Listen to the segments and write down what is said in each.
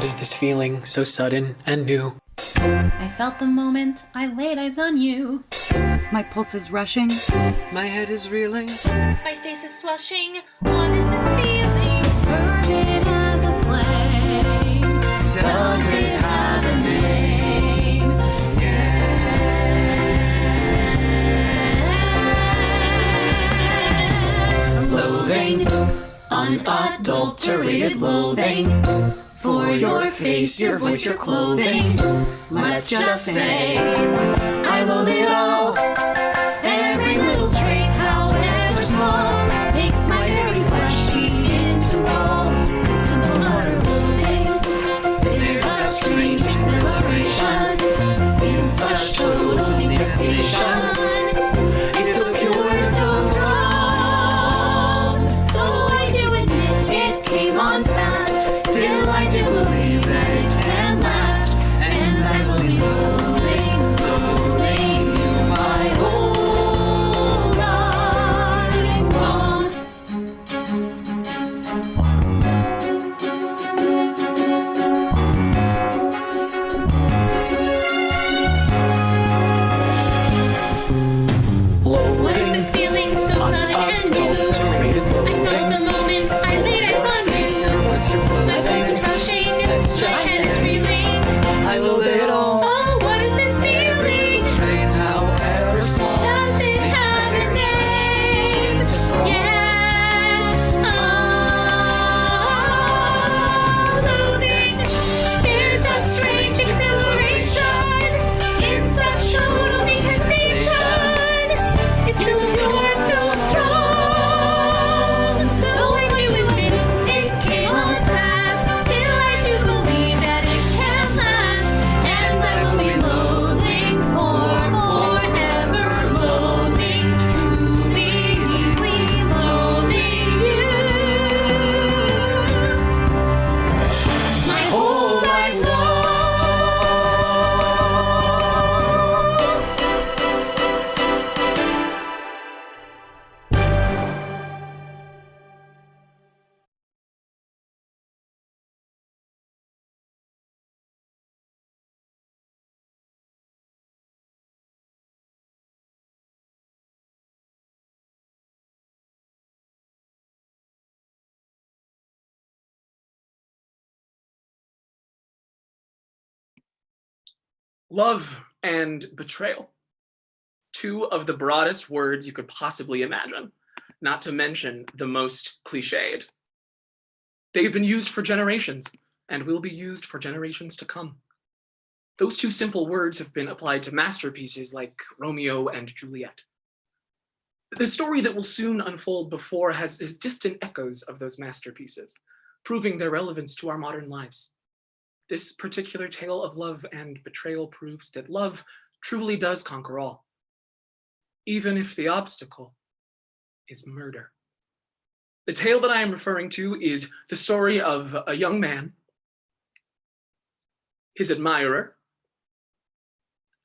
is this feeling so sudden and new? I felt the moment I laid eyes on you. My pulse is rushing. My head is reeling. My face is flushing. What is this feeling? Burning as a flame. Does it have a name? Yes. Loathing. Unadulterated loathing. For your face, your voice, your clothing. Let's just say I loathe it all. Every little trait, however small, makes my very flesh begin to crawl. It's simple utter loathing. There's a strange exhilaration in such total detestation. It's so pure, so strong. Though I do admit it came on fast, still I do believe that it can last, and I will be loathing, loathing you my whole life long. What is this feeling so sudden and new? Unadulterated I felt loathing. the moment I laid eyes on you. My pulse is rushing, my head is reeling. I loathe it all. Oh, what is this feeling? Trait, however small. Does it have a name? Yes. Oh, loathing. There's a strange exhilaration in such total detestation. It's so pure, so strong. Though I do admit it came on fast, still I do believe that it can last, and I will be loathing forever, loathing, truly, deeply loathing you. My whole life long. Love and betrayal. Two of the broadest words you could possibly imagine, not to mention the most cliched. They've been used for generations and will be used for generations to come. Those two simple words have been applied to masterpieces like Romeo and Juliet. The story that will soon unfold before has distant echoes of those masterpieces, proving their relevance to our modern lives. This particular tale of love and betrayal proves that love truly does conquer all, even if the obstacle is murder. The tale that I am referring to is the story of a young man, his admirer,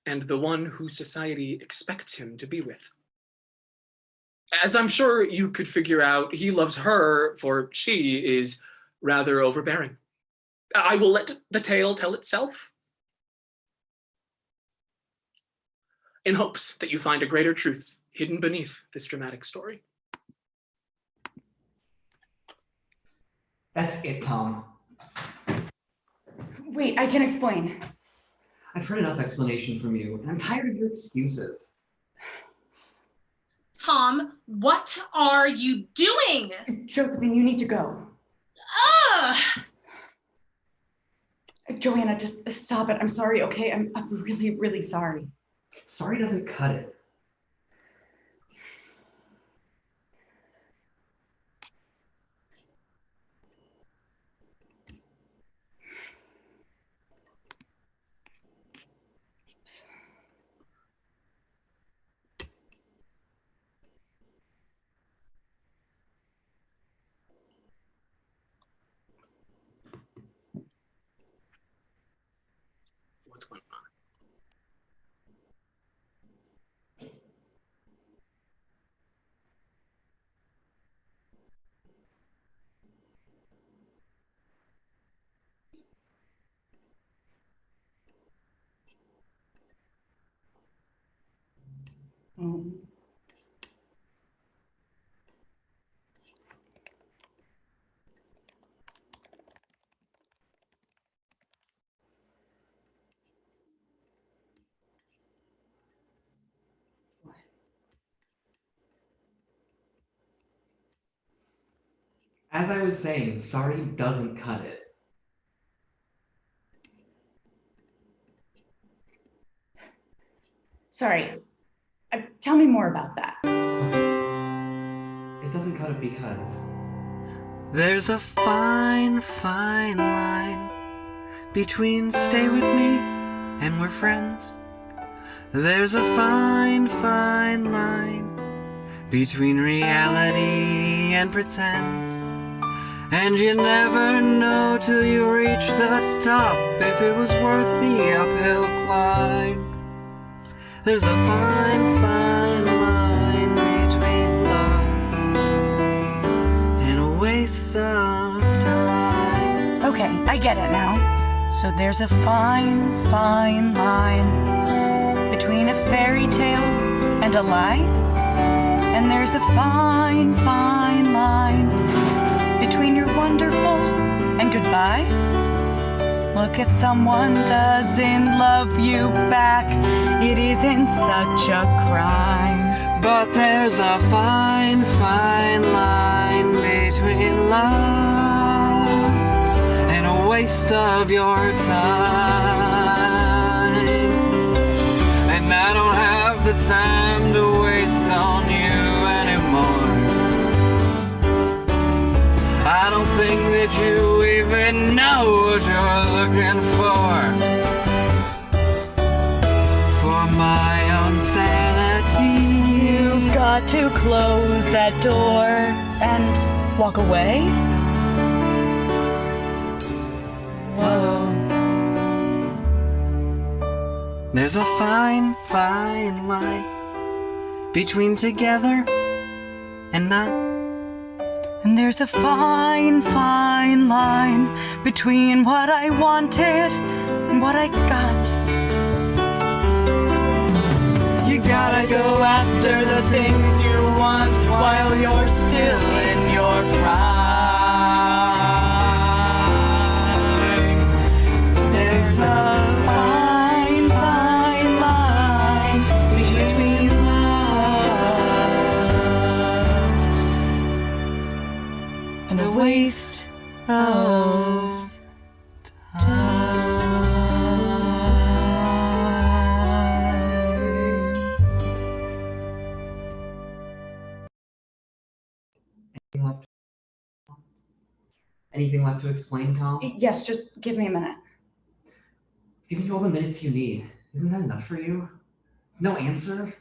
and the one who society expects him to be with. As I'm sure you could figure out, he loves her, for she is rather overbearing. I will let the tale tell itself, in hopes that you find a greater truth hidden beneath this dramatic story. That's it, Tom. Wait, I can explain. I've heard enough explanation from you, and I'm tired of your excuses. Tom, what are you doing? Josephine, you need to go. Ugh! Johanna, just stop it. I'm sorry, okay? I'm really, really sorry. Sorry doesn't cut it. What's going on? Oh. As I was saying, sorry doesn't cut it. Sorry. Tell me more about that. It doesn't cut it because There's a fine, fine line between stay with me and we're friends. There's a fine, fine line between reality and pretend. And you never know till you reach the top if it was worth the uphill climb. There's a fine, fine line between love and a waste of time. Okay, I get it now. So there's a fine, fine line between a fairy tale and a lie. And there's a fine, fine line between you're wonderful and goodbye. Look, if someone doesn't love you back, it isn't such a crime. But there's a fine, fine line between love and a waste of your time. And I don't have the time to waste on you anymore. I don't think that you even know what you're looking for. For my own sanity, You've got to close that door and walk away. whoa. There's a fine, fine line between together and not. And there's a fine, fine line between what I wanted and what I got. You gotta go after the things you want while you're still in your prime. There's a fine, fine line between love and a waste of anything left to explain, Tom? Yes, just give me a minute. Giving you all the minutes you need. Isn't that enough for you? No answer?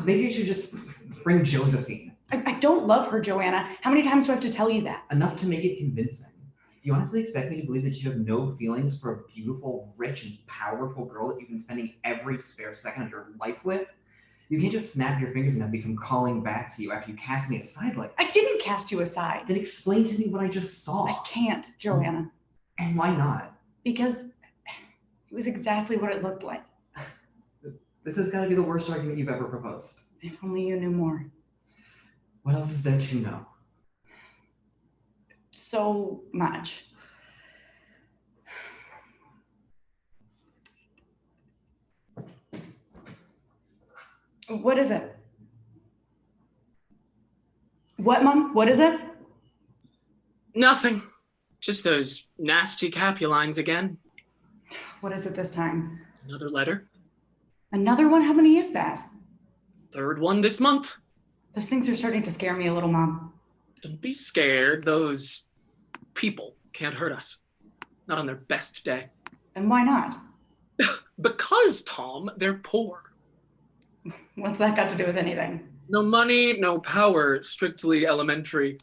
Maybe you should just bring Josephine. I don't love her, Joanna. How many times do I have to tell you that? Enough to make it convincing. Do you honestly expect me to believe that you have no feelings for a beautiful, rich, and powerful girl that you've been spending every spare second of your life with? You can't just snap your fingers and have me come calling back to you after you cast me aside like I didn't cast you aside. Then explain to me what I just saw. I can't, Joanna. And why not? Because it was exactly what it looked like. This has got to be the worst argument you've ever proposed. If only you knew more. What else is there to know? So much. What is it? What, Mom? What is it? Nothing. Just those nasty Capulines again. What is it this time? Another letter. Another one? How many is that? Third one this month. Those things are starting to scare me a little, Mom. Don't be scared. Those people can't hurt us. Not on their best day. And why not? Because, Tom, they're poor. What's that got to do with anything? No money, no power, strictly elementary.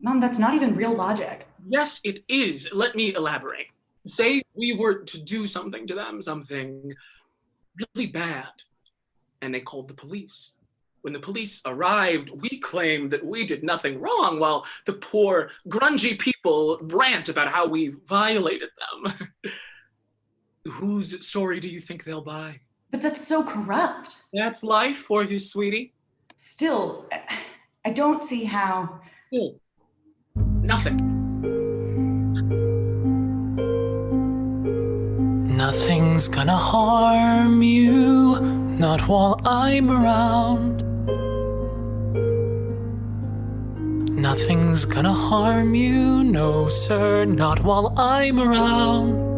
Mom, that's not even real logic. Yes, it is. Let me elaborate. Say we were to do something to them, something really bad, and they called the police. When the police arrived, we claimed that we did nothing wrong, while the poor, grungy people rant about how we violated them. Whose story do you think they'll buy? But that's so corrupt. That's life for you, sweetie. Still, I don't see how. Still, nothing. Nothing's gonna harm you, not while I'm around. Nothing's gonna harm you, no sir, not while I'm around.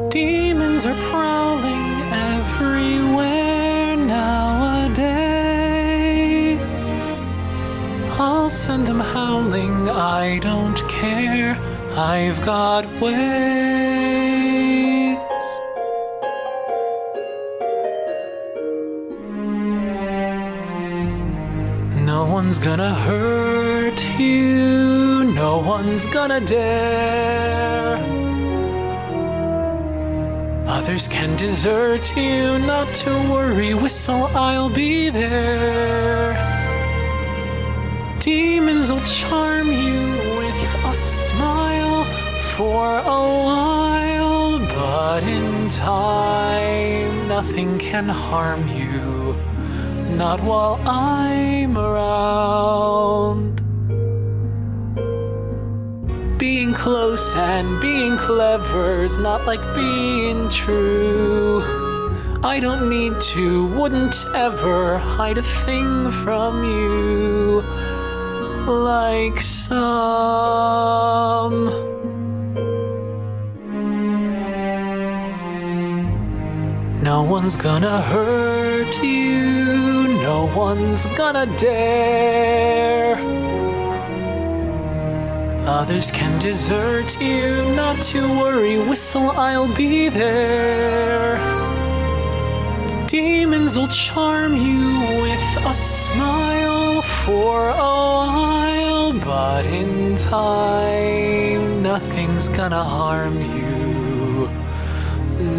Demons are prowling everywhere nowadays. I'll send them howling, I don't care, I've got ways. No one's gonna hurt you, no one's gonna dare. Others can desert you, not to worry, whistle, I'll be there. Demons will charm you with a smile for a while, but in time, nothing can harm you, not while I'm around. Being close and being clever's not like being true. I don't need to, wouldn't ever hide a thing from you, like some. No one's gonna hurt you, no one's gonna dare. Others can desert you, not to worry, whistle, I'll be there. Demons will charm you with a smile for a while, but in time, nothing's gonna harm you,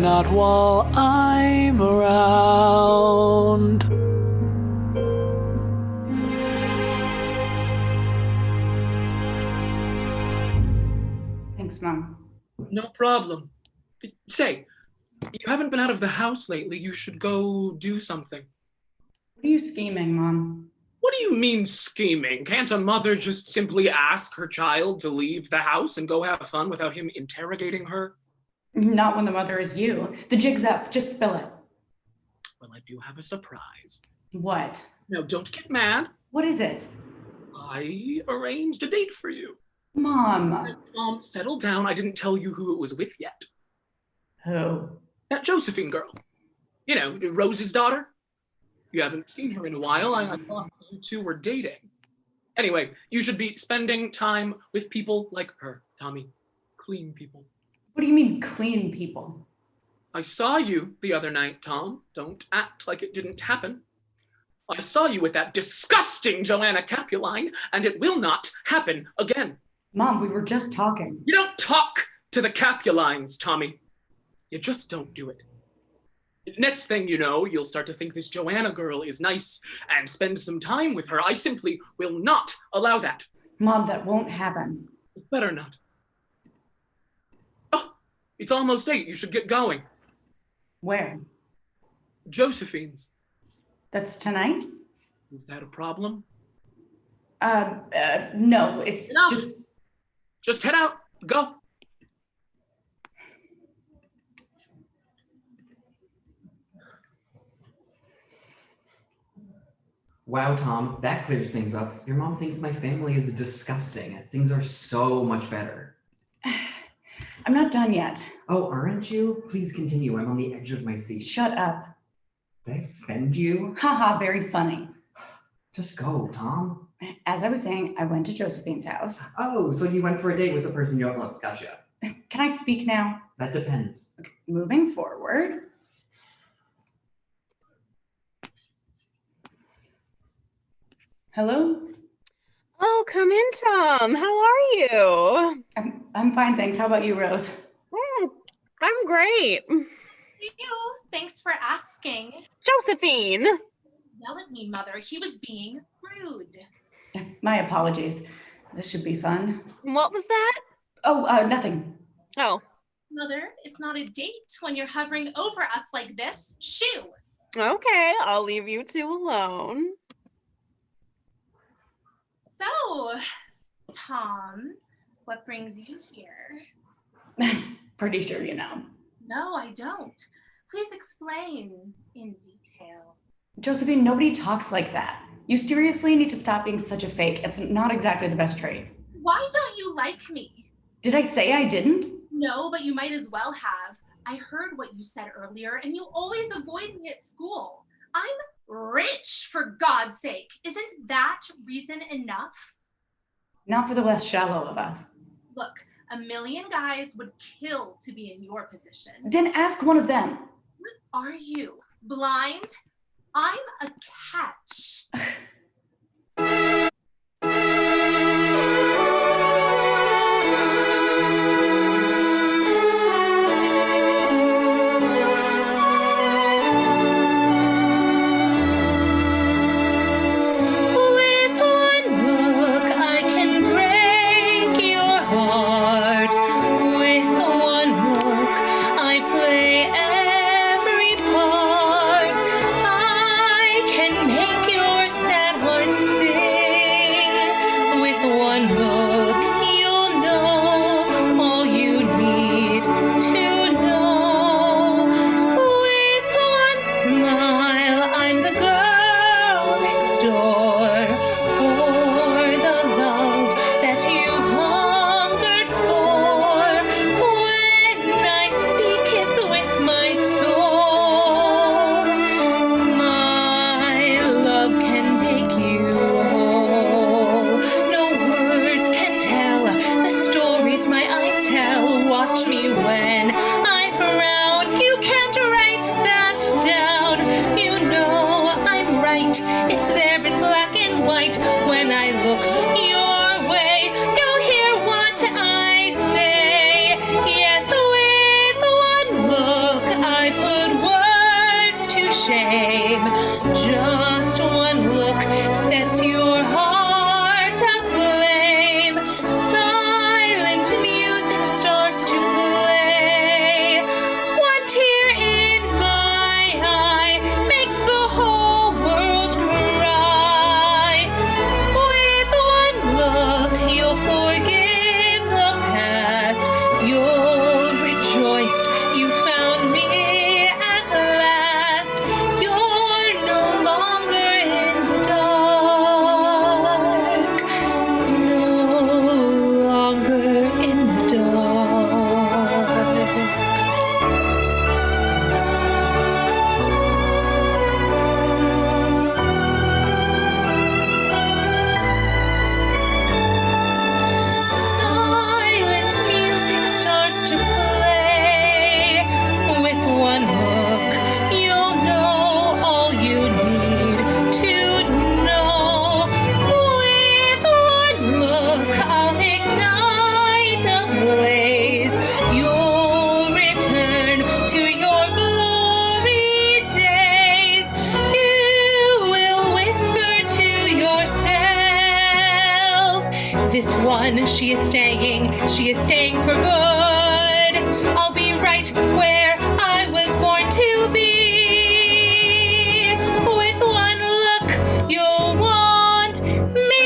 not while I'm around. Thanks, Mom. No problem. Say, you haven't been out of the house lately. You should go do something. What are you scheming, Mom? What do you mean scheming? Can't a mother just simply ask her child to leave the house and go have fun without him interrogating her? Not when the mother is you. The jig's up. Just spill it. Well, I do have a surprise. What? Now, don't get mad. What is it? I arranged a date for you. Mom. Settle down. I didn't tell you who it was with yet. Who? That Josephine girl. You know, Rose's daughter. You haven't seen her in a while. I thought you two were dating. Anyway, you should be spending time with people like her, Tommy. Clean people. What do you mean, clean people? I saw you the other night, Tom. Don't act like it didn't happen. I saw you with that disgusting Johanna Capuline, and it will not happen again. Mom, we were just talking. You don't talk to the Capulines, Tommy. You just don't do it. Next thing you know, you'll start to think this Johanna girl is nice and spend some time with her. I simply will not allow that. Mom, that won't happen. It better not. Oh, it's almost 8. You should get going. Where? Josephine's. That's tonight? Is that a problem? No, it's Enough. Just head out. Go. Wow, Tom, that clears things up. Your mom thinks my family is disgusting. Things are so much better. I'm not done yet. Oh, aren't you? Please continue. I'm on the edge of my seat. Shut up. Did I offend you? Haha, very funny. Just go, Tom. As I was saying, I went to Josephine's house. Oh, so you went for a date with the person you don't love. Gotcha. Can I speak now? That depends. Okay, moving forward. Hello? Oh, come in, Tom. How are you? I'm fine, thanks. How about you, Rose? I'm great. You. Thanks for asking. Josephine. Yell at me, Mother. He was being rude. My apologies. This should be fun. What was that? Oh, nothing. Oh, Mother, it's not a date when you're hovering over us like this. Shoo! Okay, I'll leave you two alone. So, Tom, what brings you here? Pretty sure you know. No, I don't. Please explain in detail. Josephine, nobody talks like that. You seriously need to stop being such a fake. It's not exactly the best trait. Why don't you like me? Did I say I didn't? No, but you might as well have. I heard what you said earlier, and you always avoid me at school. I'm rich, for God's sake. Isn't that reason enough? Not for the less shallow of us. Look, a million guys would kill to be in your position. Then ask one of them. What are you, blind? I'm a catch. She is staying for good. I'll be right where I was born to be. With one look, you'll want me.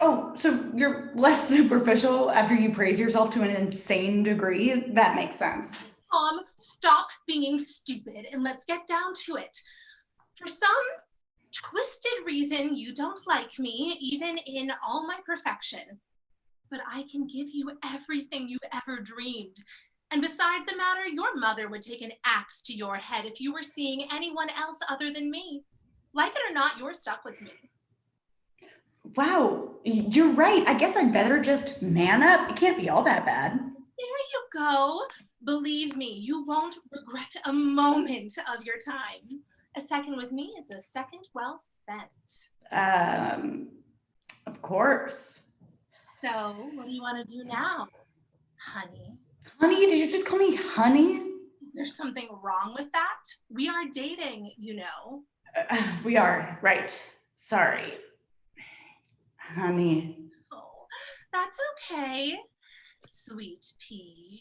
Oh, so you're less superficial after you praise yourself to an insane degree? That makes sense. Tom, stop being stupid and let's get down to it. For some twisted reason, you don't like me, even in all my perfection. But I can give you everything you've ever dreamed. And beside the matter, your mother would take an axe to your head if you were seeing anyone else other than me. Like it or not, you're stuck with me. Wow, you're right. I guess I'd better just man up. It can't be all that bad. There you go. Believe me, you won't regret a moment of your time. A second with me is a second well spent. Of course. So, what do you want to do now, honey? Honey? Did you just call me honey? Is there something wrong with that? We are dating, you know. We are, right. Sorry. Honey. Oh, that's okay, sweet pea.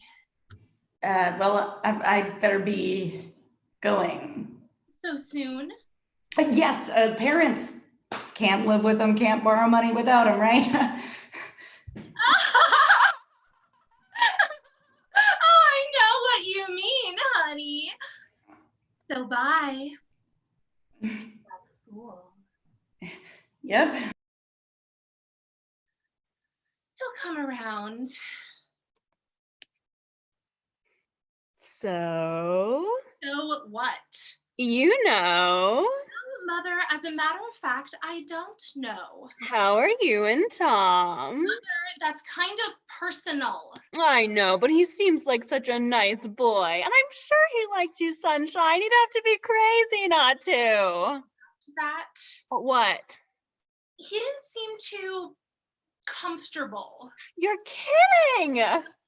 Well, I'd better be going. So soon? Yes, parents can't live with them, can't borrow money without them, right? Oh, I know what you mean, honey. So bye. At school. Yep. He'll come around. So, So what? you know, Mother, as a matter of fact, I don't know. how are you and Tom? That's kind of personal. I know, but he seems like such a nice boy, and I'm sure he liked you, Sunshine. He'd have to be crazy not to. That What? he didn't seem too comfortable. You're kidding!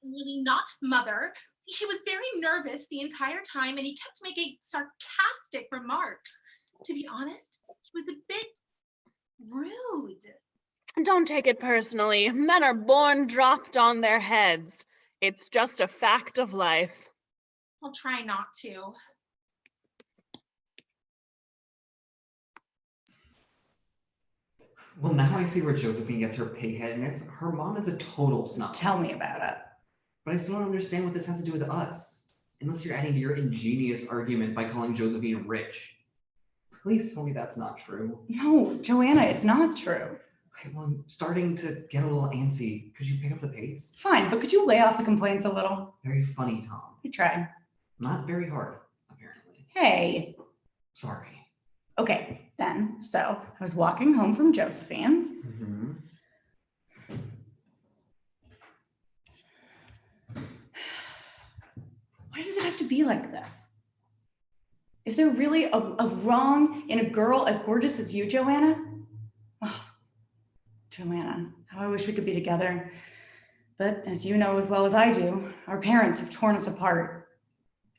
Really not, Mother. He was very nervous the entire time and he kept making sarcastic remarks. To be honest, he was a bit rude. Don't take it personally. Men are born dropped on their heads. It's just a fact of life. I'll try not to. Well, now I see where Josephine gets her pigheadedness. Her mom is a total snob. Tell me about it. But I still don't understand what this has to do with us. Unless you're adding to your ingenious argument by calling Josephine rich. Please tell me that's not true. No, Joanna, it's not true. Okay, well, I'm starting to get a little antsy. Could you pick up the pace? Fine, but could you lay off the complaints a little? Very funny, Tom. I tried. Not very hard, apparently. Hey. Sorry. Okay, then, so I was walking home from Josephine's. Mm-hmm. Why does it have to be like this? Is there really a wrong in a girl as gorgeous as you, Joanna? Oh, Joanna, how I wish we could be together. But as you know as well as I do, our parents have torn us apart.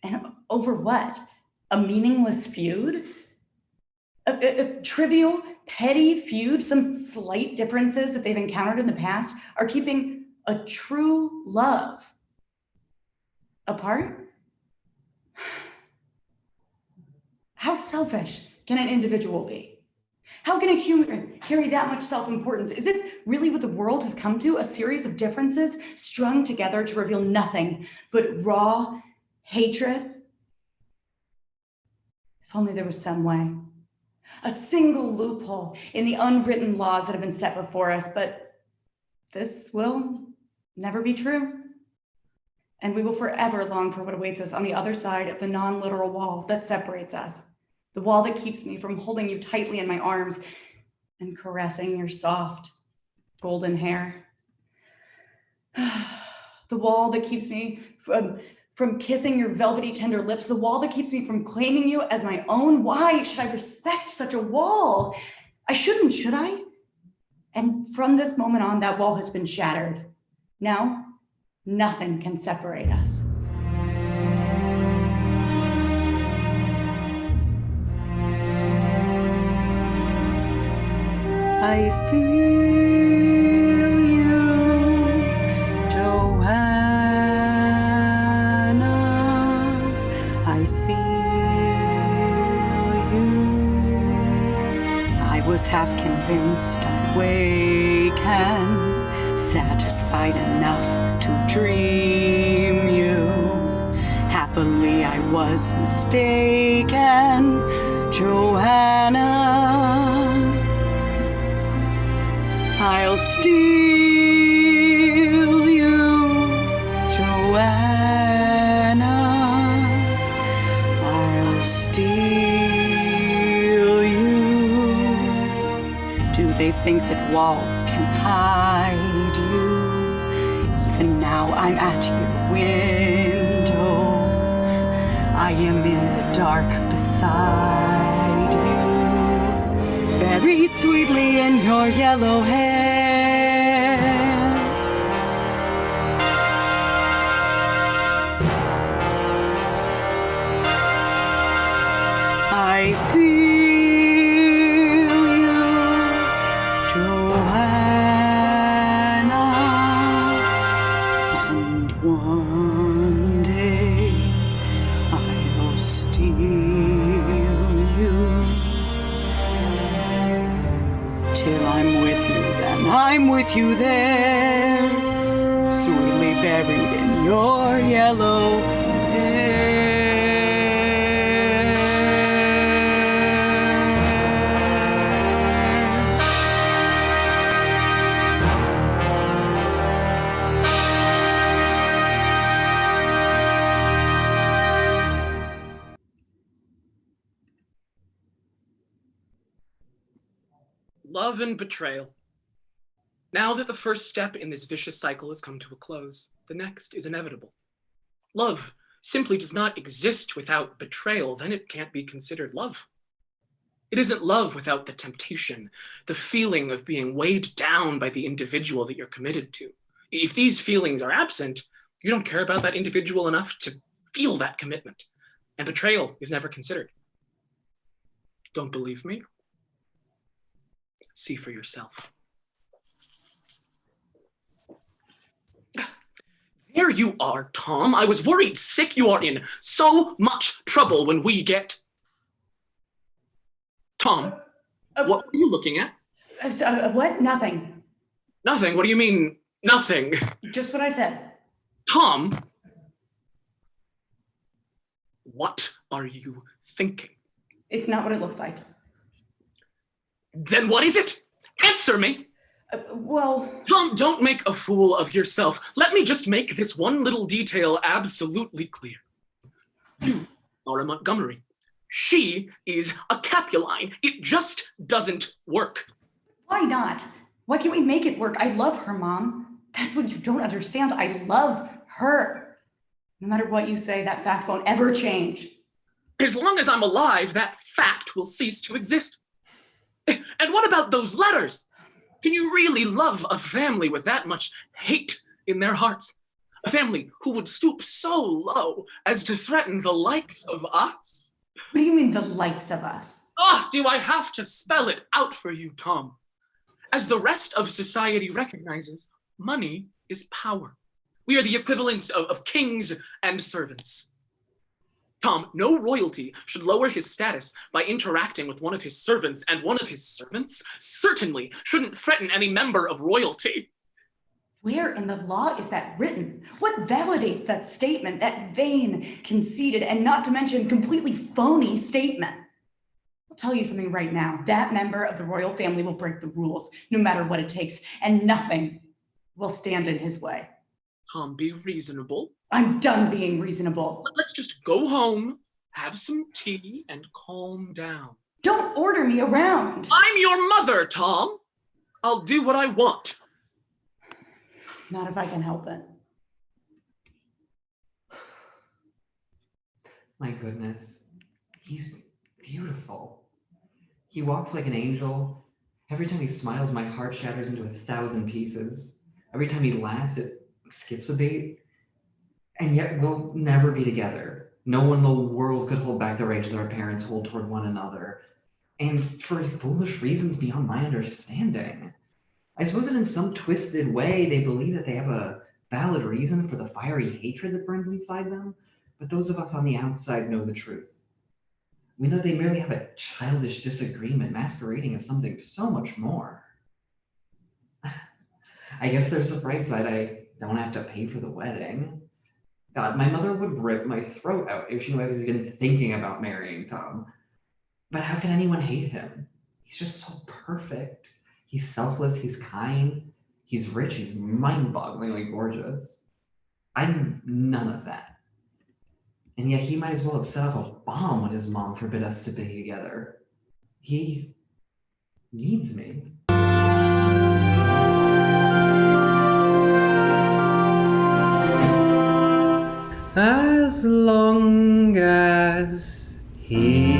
And over what? A meaningless feud? A trivial, petty feud, some slight differences that they've encountered in the past are keeping a true love apart? How selfish can an individual be? How can a human carry that much self-importance? Is this really what the world has come to? A series of differences strung together to reveal nothing but raw hatred? If only there was some way. A single loophole in the unwritten laws that have been set before us, but this will never be true. And we will forever long for what awaits us on the other side of the non-literal wall that separates us. The wall that keeps me from holding you tightly in my arms and caressing your soft golden hair. The wall that keeps me from kissing your velvety tender lips, the wall that keeps me from claiming you as my own. Why should I respect such a wall? I shouldn't, should I? And from this moment on, that wall has been shattered. Now, nothing can separate us. I feel you, Johanna. I feel you. I was half convinced I'd wake and satisfied enough to dream you. Happily, I was mistaken, Johanna. I'll steal you, Joanna. I'll steal you. Do they think that walls can hide you? Even now I'm at your window. I am in the dark beside you. Buried sweetly in your yellow hair. I feel with you there, sweetly buried in your yellow hair. Love and betrayal. Now that the first step in this vicious cycle has come to a close, the next is inevitable. Love simply does not exist without betrayal, then it can't be considered love. It isn't love without the temptation, the feeling of being weighed down by the individual that you're committed to. If these feelings are absent, you don't care about that individual enough to feel that commitment, and betrayal is never considered. Don't believe me? See for yourself. There you are, Tom. I was worried sick. You are in so much trouble when we get... Tom, what are you looking at? What? Nothing. Nothing? What do you mean, nothing? Just what I said. Tom, what are you thinking? It's not what it looks like. Then what is it? Answer me! Well... Tom, don't make a fool of yourself. Let me just make this one little detail absolutely clear. You are a Montgomery. She is a Capuline. It just doesn't work. Why not? Why can't we make it work? I love her, Mom. That's what you don't understand. I love her. No matter what you say, that fact won't ever change. As long as I'm alive, that fact will cease to exist. And what about those letters? Can you really love a family with that much hate in their hearts? A family who would stoop so low as to threaten the likes of us? What do you mean, the likes of us? Ah, do I have to spell it out for you, Tom? As the rest of society recognizes, money is power. We are the equivalents of kings and servants. Tom, no royalty should lower his status by interacting with one of his servants, and one of his servants certainly shouldn't threaten any member of royalty. Where in the law is that written? What validates that statement, that vain, conceited, and not to mention completely phony statement? I'll tell you something right now. That member of the royal family will break the rules, no matter what it takes, and nothing will stand in his way. Tom, be reasonable. I'm done being reasonable. Let's just go home, have some tea, and calm down. Don't order me around. I'm your mother, Tom. I'll do what I want. Not if I can help it. My goodness, he's beautiful. He walks like an angel. Every time he smiles, my heart shatters into 1,000 pieces. Every time he laughs, it skips a beat. And yet we'll never be together. No one in the world could hold back the rage that our parents hold toward one another. And for foolish reasons beyond my understanding. I suppose that in some twisted way, they believe that they have a valid reason for the fiery hatred that burns inside them, but those of us on the outside know the truth. We know they merely have a childish disagreement masquerading as something so much more. I guess there's a bright side. I don't have to pay for the wedding. God, my mother would rip my throat out if she knew I was even thinking about marrying Tom. But how can anyone hate him? He's just so perfect. He's selfless, he's kind, he's rich, he's mind-bogglingly gorgeous. I'm none of that. And yet he might as well have set off a bomb when his mom forbid us to be together. He needs me. As long as he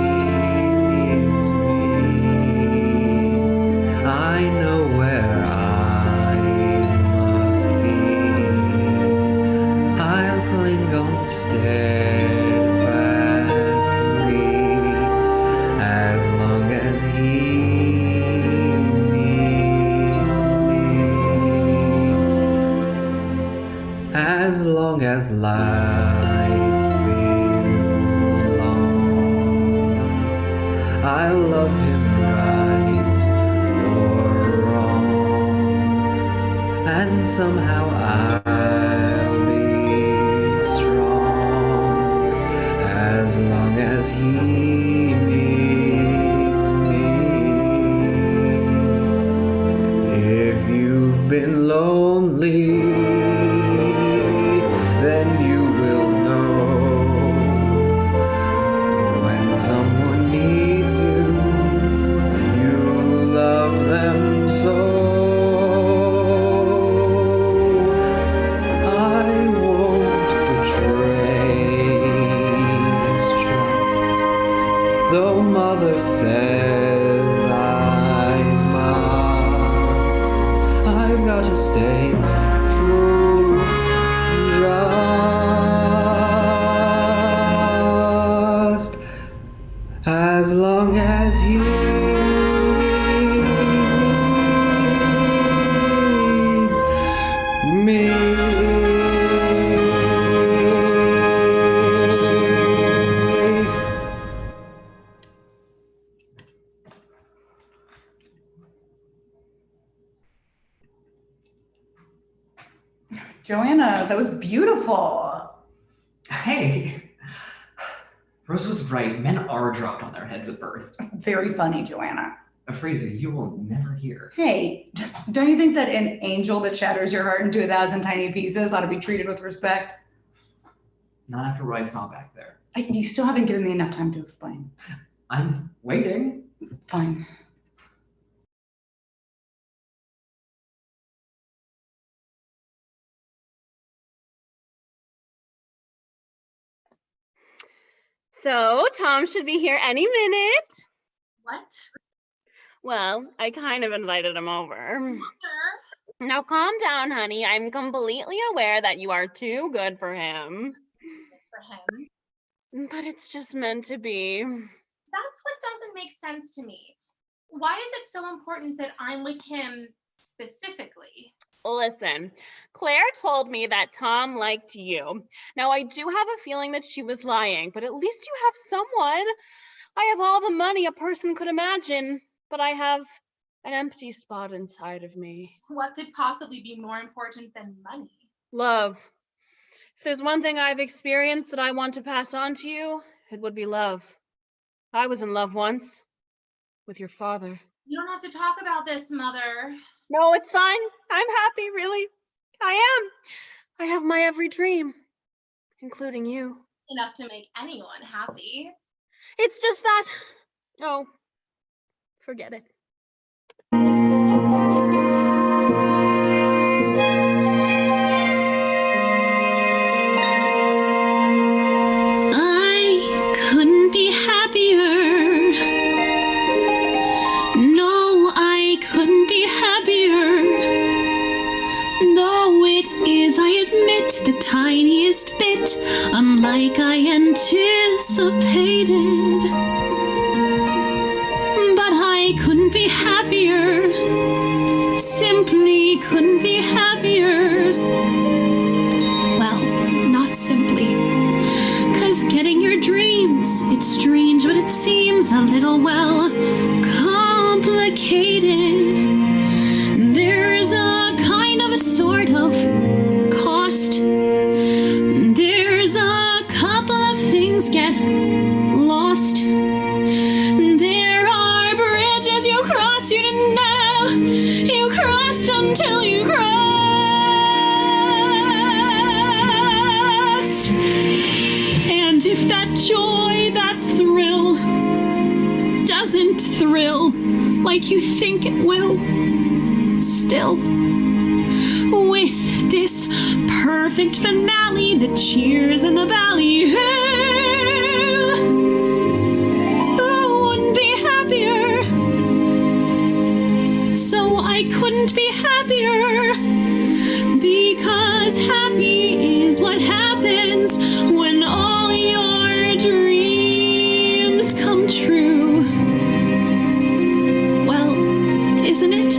needs me, I know where I must be. I'll cling on steadfastly, as long as he needs me. As long as life is long, I love him right or wrong. and somehow I'll be strong as long as he needs me. If you've been lonely, then you will know when someone needs you, you love them so. I won't betray his trust, though mother says I must. I've got to stay true, just as long as he needs me. Johanna, that was beautiful. Hey, Rose was right. Men are dropped on their heads at birth. Very funny, Johanna. A phrase that you will never hear. Hey, don't you think that an angel that shatters your heart into 1,000 tiny pieces ought to be treated with respect? Not after what I saw back there. You still haven't given me enough time to explain. I'm waiting. Fine. So, Tom should be here any minute. What? Well, I kind of invited him over. Now calm down, honey. I'm completely aware that you are too good for him. For him? But it's just meant to be. That's what doesn't make sense to me. Why is it so important that I'm with him specifically? Listen, Claire told me that Tom liked you. Now, I do have a feeling that she was lying, but at least you have someone. I have all the money a person could imagine, but I have an empty spot inside of me. What could possibly be more important than money? Love. If there's one thing I've experienced that I want to pass on to you, it would be love. I was in love once with your father. You don't have to talk about this, Mother. No, it's fine. I'm happy, really. I am. I have my every dream, including you. Enough to make anyone happy. It's just that, oh, forget it. I couldn't be happier. No, I couldn't be happier. Though it is, I admit, the tiniest bit unlike I anticipated. But I couldn't be happier. Simply couldn't be happier. Well, not simply. 'Cause getting your dreams, it's strange, but it seems a little, well, complicated. There's a kind of a sort of cost. There's a couple of things get lost. There are bridges you cross you didn't know you crossed until you crossed. And if that joy, that thrill, doesn't thrill like you think it will, still, with this perfect finale, the cheers and the ballyhoo, who wouldn't be happier? So I couldn't be happier, because happy is what happens when all your dreams come true. Well, isn't it?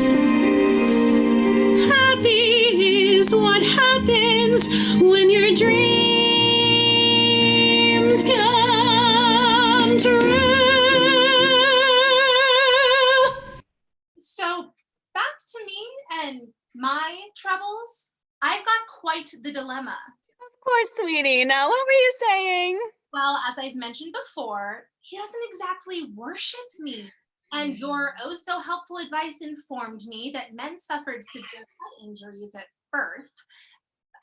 Happy is what happens when your dreams come true. So, back to me and my trouble. Rebels, I've got quite the dilemma. Of course, sweetie. Now, what were you saying? Well, as I've mentioned before, he doesn't exactly worship me. And your oh-so-helpful advice informed me that men suffered severe head injuries at birth.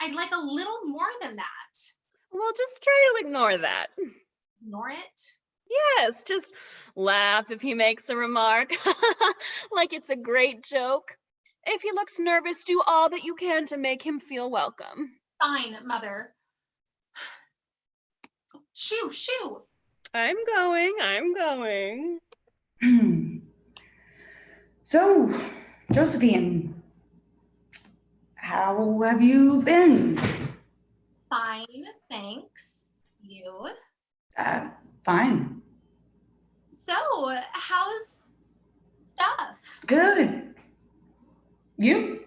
I'd like a little more than that. Well, just try to ignore that. Ignore it? Yes, just laugh if he makes a remark, like it's a great joke. If he looks nervous, do all that you can to make him feel welcome. Fine, Mother. Shoo, shoo. I'm going. So, Josephine, how have you been? Fine, thanks. You? Fine. So, how's stuff? Good. You?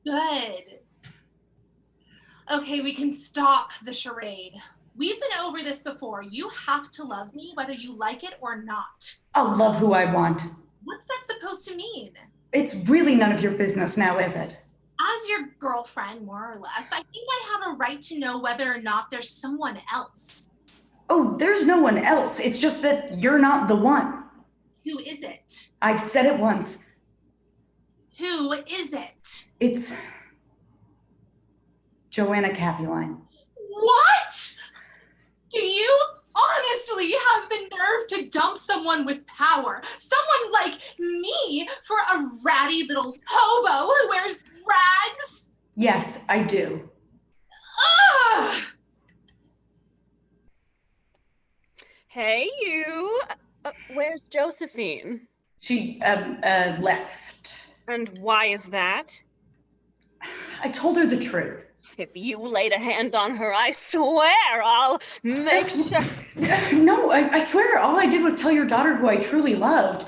Good. Okay, we can stop the charade. We've been over this before. You have to love me whether you like it or not. I'll love who I want. What's that supposed to mean? It's really none of your business now, is it? As your girlfriend, more or less, I think I have a right to know whether or not there's someone else. Oh, there's no one else. It's just that you're not the one. Who is it? I've said it once. Who is it? It's Johanna Capuline. What? Do you honestly have the nerve to dump someone with power? Someone like me for a ratty little hobo who wears rags? Yes, I do. Ugh! Hey, you. Where's Josephine? She, left. And why is that? I told her the truth. If you laid a hand on her, I swear I'll make sure. No, I swear all I did was tell your daughter who I truly loved.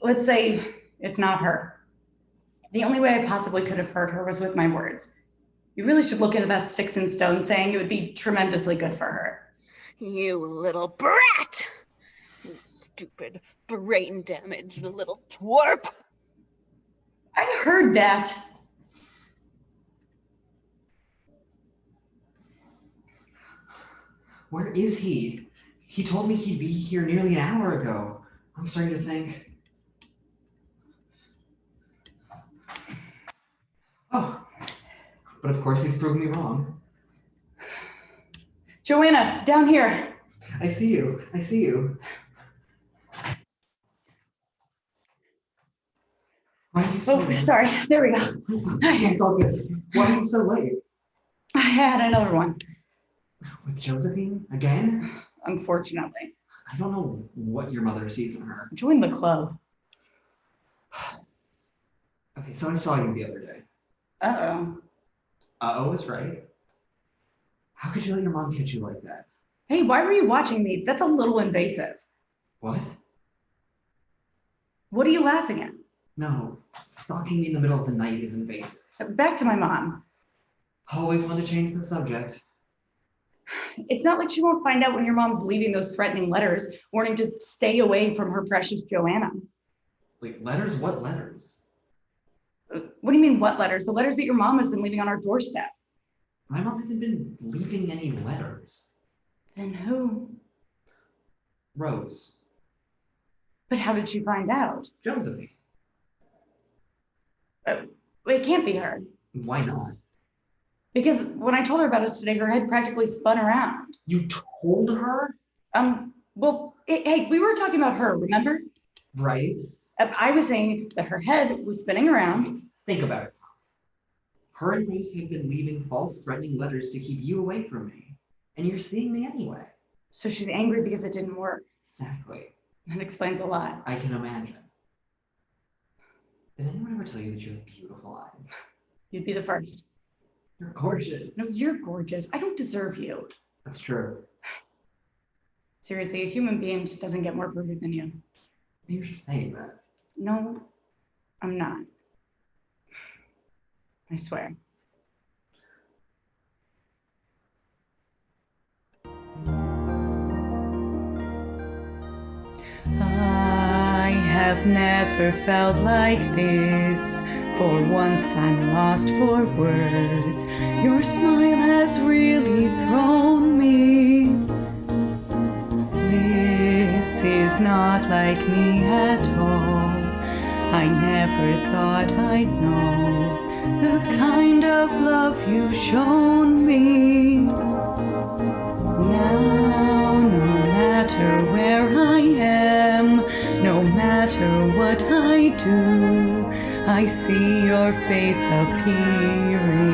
Let's say it's not her. The only way I possibly could have hurt her was with my words. You really should look into that sticks and stones saying. It would be tremendously good for her. You little brat! You stupid, brain-damaged little twerp! I heard that. Where is he? He told me he'd be here nearly an hour ago. I'm starting to think. Oh, but of course he's proven me wrong. Johanna, down here. I see you. I see you. Why are you so late? Sorry. There we go. It's all good. Why are you so late? I had another one. With Josephine? Again? Unfortunately. I don't know what your mother sees in her. Join the club. Okay, so I saw you the other day. Uh-oh. Uh-oh is right. How could you let your mom catch you like that? Hey, why were you watching me? That's a little invasive. What? What are you laughing at? No, stalking me in the middle of the night is invasive. Back to my mom. Always want to change the subject. It's not like she won't find out when your mom's leaving those threatening letters, warning to stay away from her precious Johanna. Wait, letters? What letters? What do you mean, what letters? The letters that your mom has been leaving on our doorstep. My mom hasn't been leaving any letters. Then who? Rose. But how did she find out? Josephine. It can't be her. Why not? Because when I told her about us today, her head practically spun around. You told her? Well, hey, we were talking about her, remember? Right. I was saying that her head was spinning around. Think about it. Her and Rose have been leaving false threatening letters to keep you away from me. And you're seeing me anyway. So she's angry because it didn't work. Exactly. That explains a lot. I can imagine. Did anyone ever tell you that you have beautiful eyes? You'd be the first. You're gorgeous. No, you're gorgeous. I don't deserve you. That's true. Seriously, a human being just doesn't get more perfect than you. You're just saying that. No, I'm not. I swear. I have never felt like this. For once I'm lost for words. Your smile has really thrown me. This is not like me at all. I never thought I'd know the kind of love you've shown me. Now, no matter where I am, no matter what I do, I see your face appearing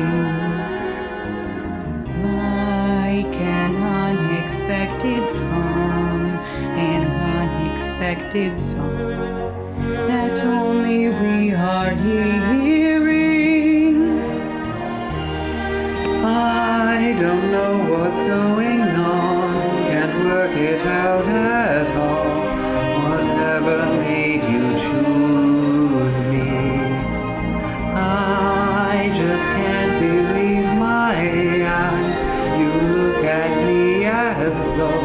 like an unexpected song, an unexpected song that only we are hearing. I don't know what's going on, can't work it out at all. Whatever made you choose me? I just can't believe my eyes. You look at me as though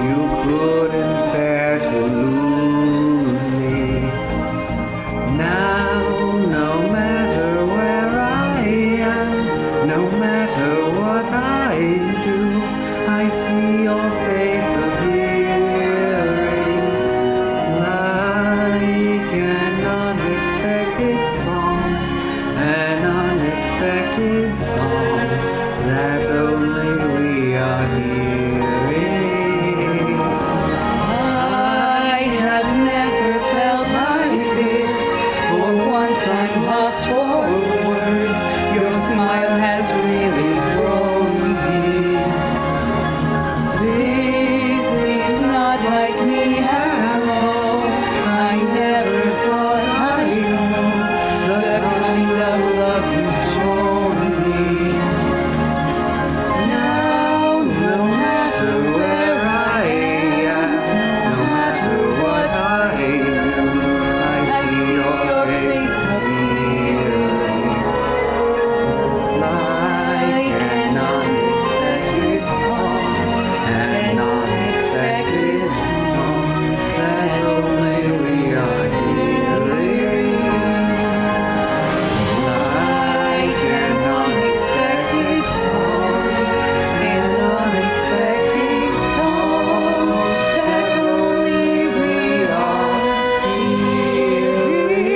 you couldn't bear to lose me. Now, no matter where I am, no matter what I do, I see your face appearing like an unexpected song, an unexpected song that only we are hearing. I have never felt like this. For once I'm lost for words. Your smile has really grown me. This is not like me at all. I never thought I'd know the kind of love you've shown me. Now, no matter where I am, no matter what I do, I see your face appearing like an unexpected song, an unexpected song that only we are hearing. Like an unexpected song, an unexpected song that only we are hearing.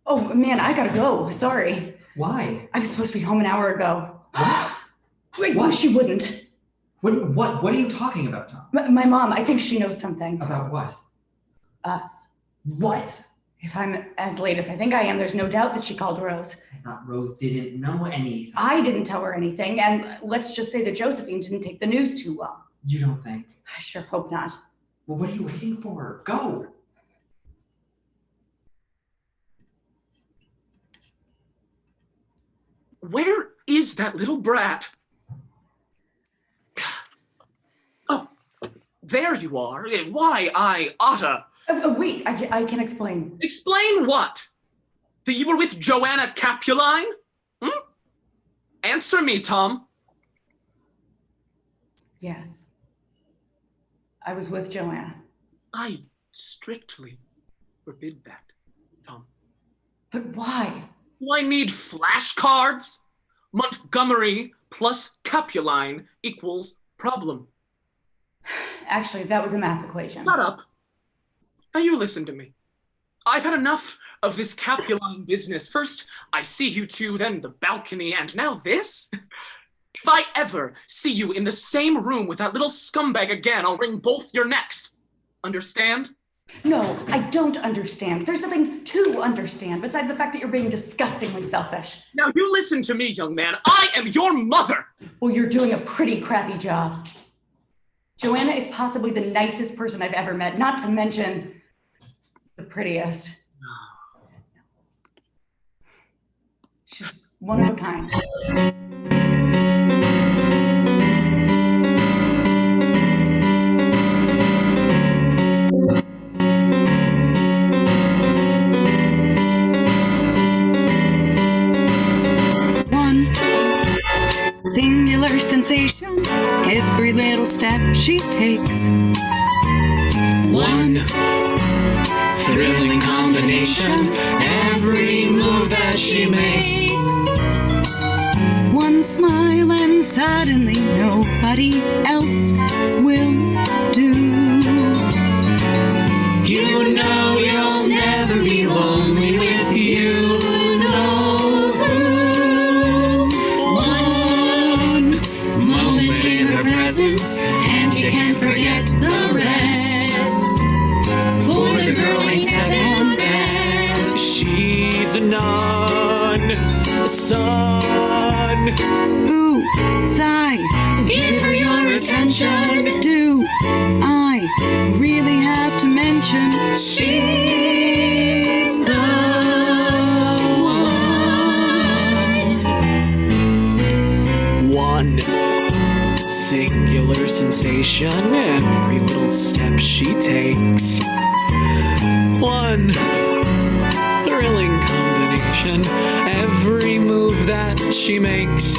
Oh man, I gotta go. Sorry. Why? I was supposed to be home an hour ago. Wait, What? she wouldn't. What are you talking about, Tom? My mom, I think she knows something. About what? Us. What? If I'm as late as I think I am, there's no doubt that she called Rose. I thought Rose didn't know anything. I didn't tell her anything, and let's just say that Josephine didn't take the news too well. You don't think? I sure hope not. Well, what are you waiting for? Go! Where is that little brat? Oh, there you are. Why, I oughta. Wait, I can explain. Explain what? That you were with Johanna Capuline? Answer me, Tom. Yes. I was with Johanna. I strictly forbid that, Tom. But why? Do I need flashcards? Montgomery plus Capuline equals problem. Actually, that was a math equation. Shut up. Now you listen to me. I've had enough of this Capuline business. First, I see you two, then the balcony, and now this? If I ever see you in the same room with that little scumbag again, I'll wring both your necks. Understand? No, I don't understand. There's nothing to understand besides the fact that you're being disgustingly selfish. Now you listen to me, young man. I am your mother. Well, you're doing a pretty crappy job. Johanna is possibly the nicest person I've ever met, not to mention the prettiest. She's one of a kind. singular sensation, every little step she takes. One thrilling combination, every move that she makes. One smile and suddenly nobody else will do. You know you'll never be lonely with you. One moment in her presence, and you can't forget the rest. For the girl ain't second best. She's a nun, a son. Ooh, sigh, Give her your attention. do I really have to mention? She's the one. One singular sensation, every little step she takes. One thrilling combination, every move that she makes.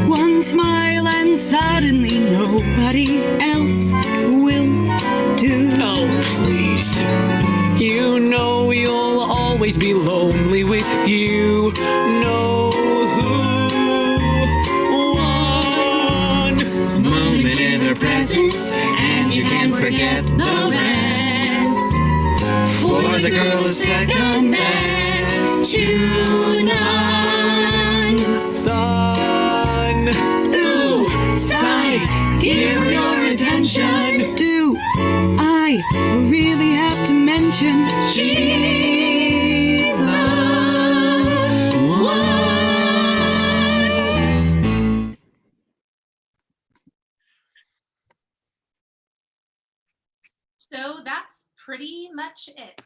One smile and suddenly nobody else will do. Oh, please. You know you'll always be lonely with you. Know who? One moment in her presence, and you can't forget the rest. For the girl is second best to none. Son, ooh, sigh, give her your attention. Do I really have to mention? She's the one. So that's pretty much it.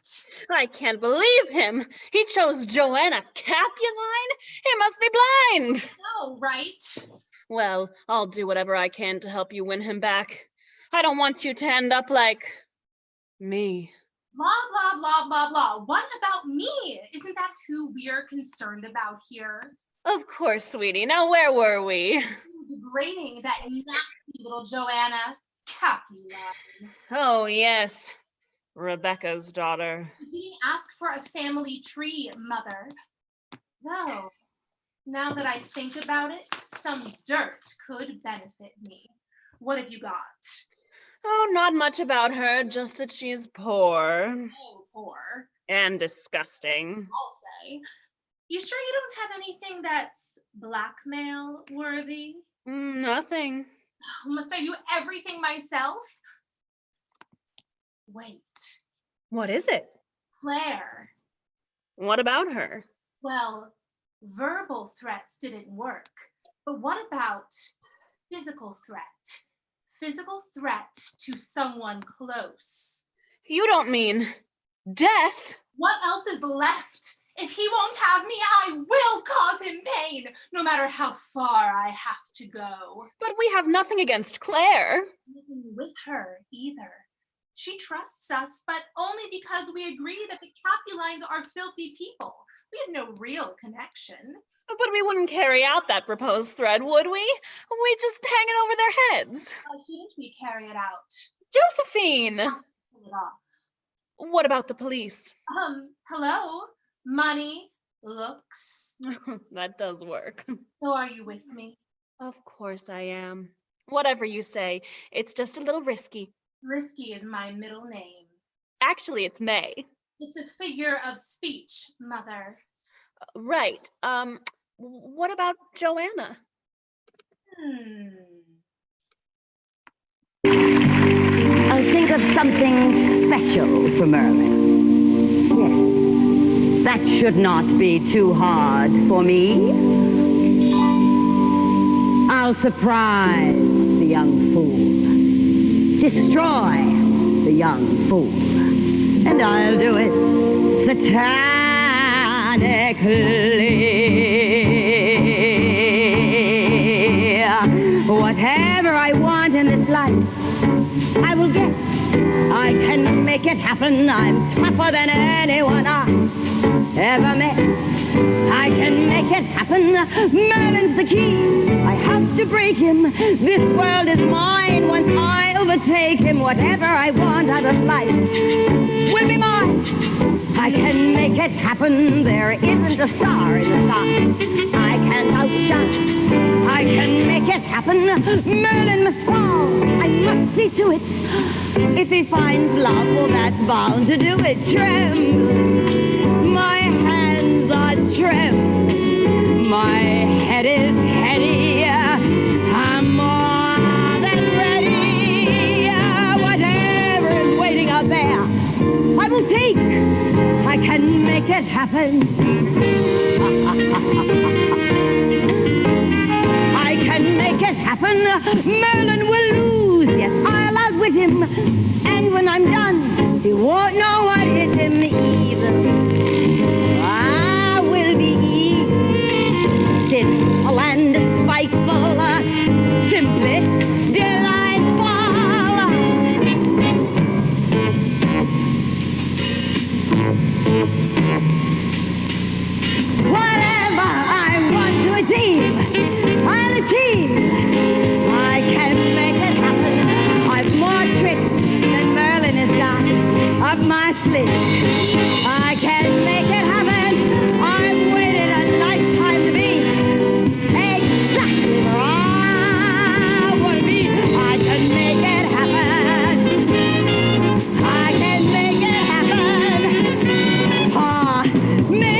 I can't believe him. He chose Johanna Capuline. He must be blind. No, right? Well, I'll do whatever I can to help you win him back. I don't want you to end up like me. Blah, blah, blah, blah, blah. What about me? Isn't that who we're concerned about here? Of course, sweetie. Now, where were we? Degrading that nasty little Johanna Capuline. Oh, yes. Rebecca's daughter. You didn't ask for a family tree, Mother. No. Now that I think about it, some dirt could benefit me. What have you got? Oh, not much about her, just that she's poor. Oh, poor. And disgusting. I'll say. You sure you don't have anything that's blackmail worthy? Nothing. Must I do everything myself? Wait, What is it? Claire. What about her? Well, verbal threats didn't work, but what about physical threat? Physical threat to someone close. You don't mean death? What else is left? If he won't have me, I will cause him pain, no matter how far I have to go. But we have nothing against Claire. Nothing with her either. She trusts us, but only because we agree that the Capulines are filthy people. We have no real connection. But we wouldn't carry out that proposed thread, would we? We'd just hang it over their heads. Why shouldn't we carry it out? Josephine! Pull it off. What about the police? Hello? Money, looks. That does work. So are you with me? Of course I am. Whatever you say, it's just a little risky. Risky is my middle name. Actually, it's May. It's a figure of speech, Mother. Right. What about Johanna? I'll think of something special for Merlin. Yes. That should not be too hard for me. I'll surprise the young fool. Destroy the young fool. And I'll do it satanically. Whatever I want in this life, I will get. I can make it happen. I'm tougher than anyone I ever met. I can make it happen. Merlin's the key. I have to break him. This world is mine. Once I overtake him, whatever I want out of life will be mine. I can make it happen. There isn't a star in the sky I can't outshine. I can make it happen. Merlin must fall. I must see to it. If he finds love, well, that's bound to do it. Tremble. My hands are trembling. My head is heady. I'm more than ready. Whatever is waiting out there, I will take. I can make it happen. I can make it happen. Merlin will lose. Yes, I'll outwit him. And when I'm done, he won't know what hit him either. I will be simple and spiteful, simply delightful. Whatever I want to achieve, I'll achieve. I can make it happen. I've more tricks than Merlin has got up my sleeve. I can make it happen. I've waited a lifetime to be exactly where I want to be. I can make it happen. I can make it happen. For me.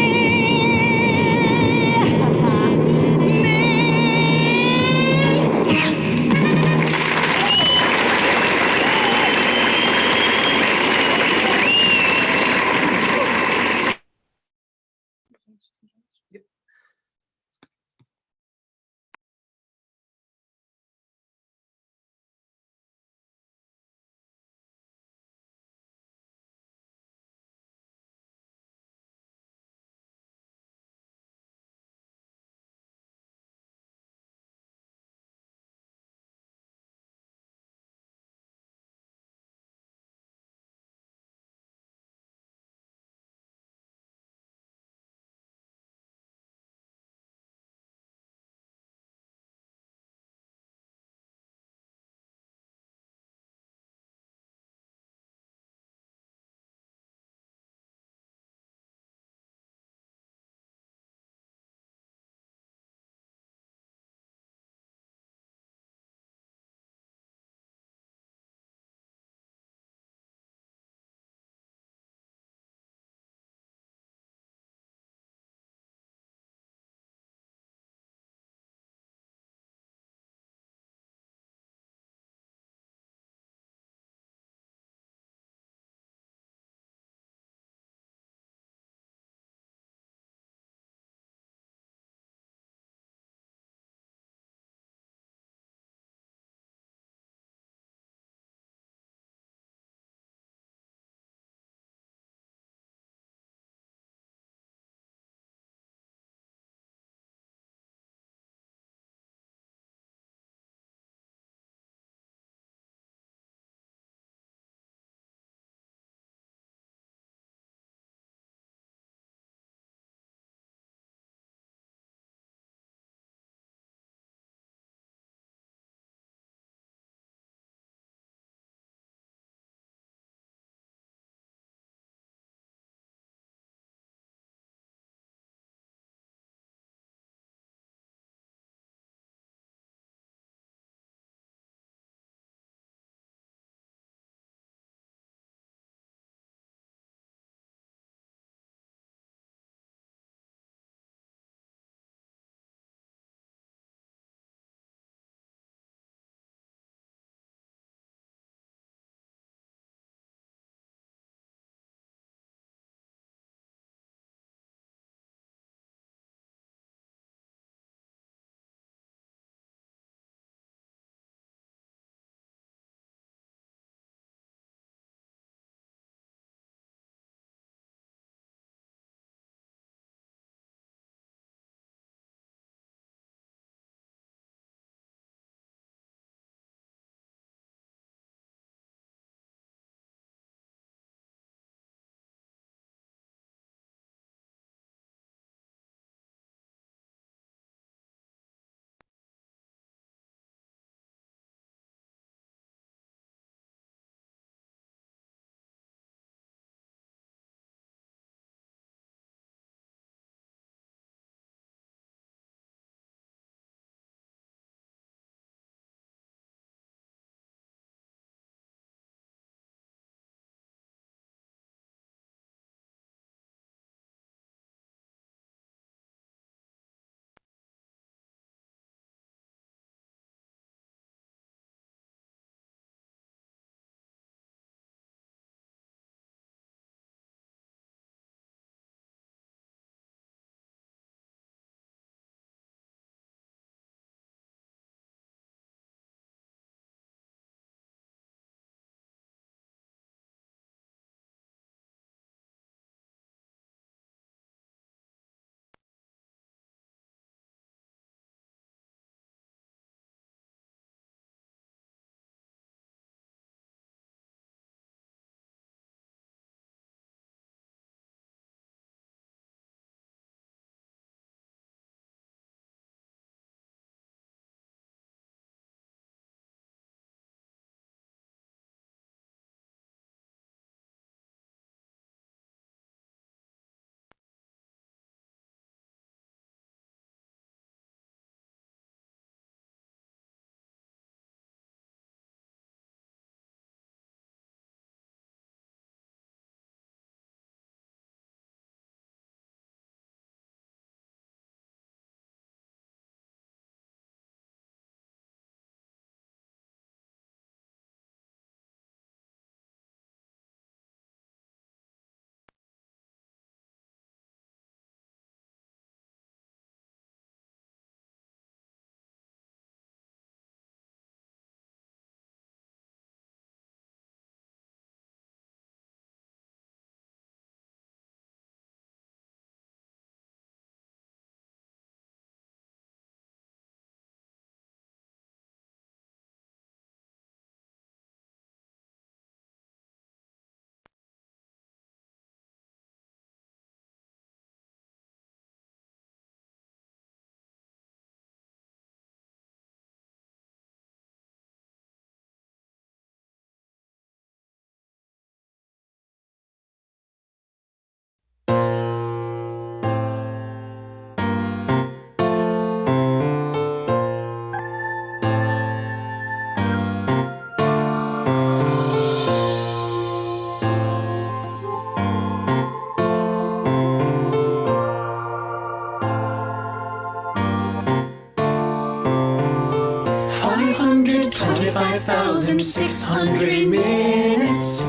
525,600 minutes.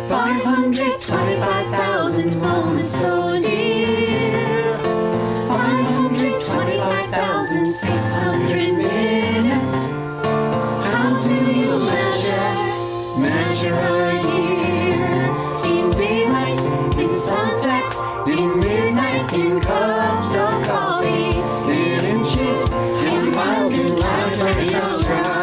525,000 moments so dear. 525,600 minutes. How do you measure a year? In daylights, in sunsets, in midnights, in cups of coffee, in inches, in miles, in life, in strokes.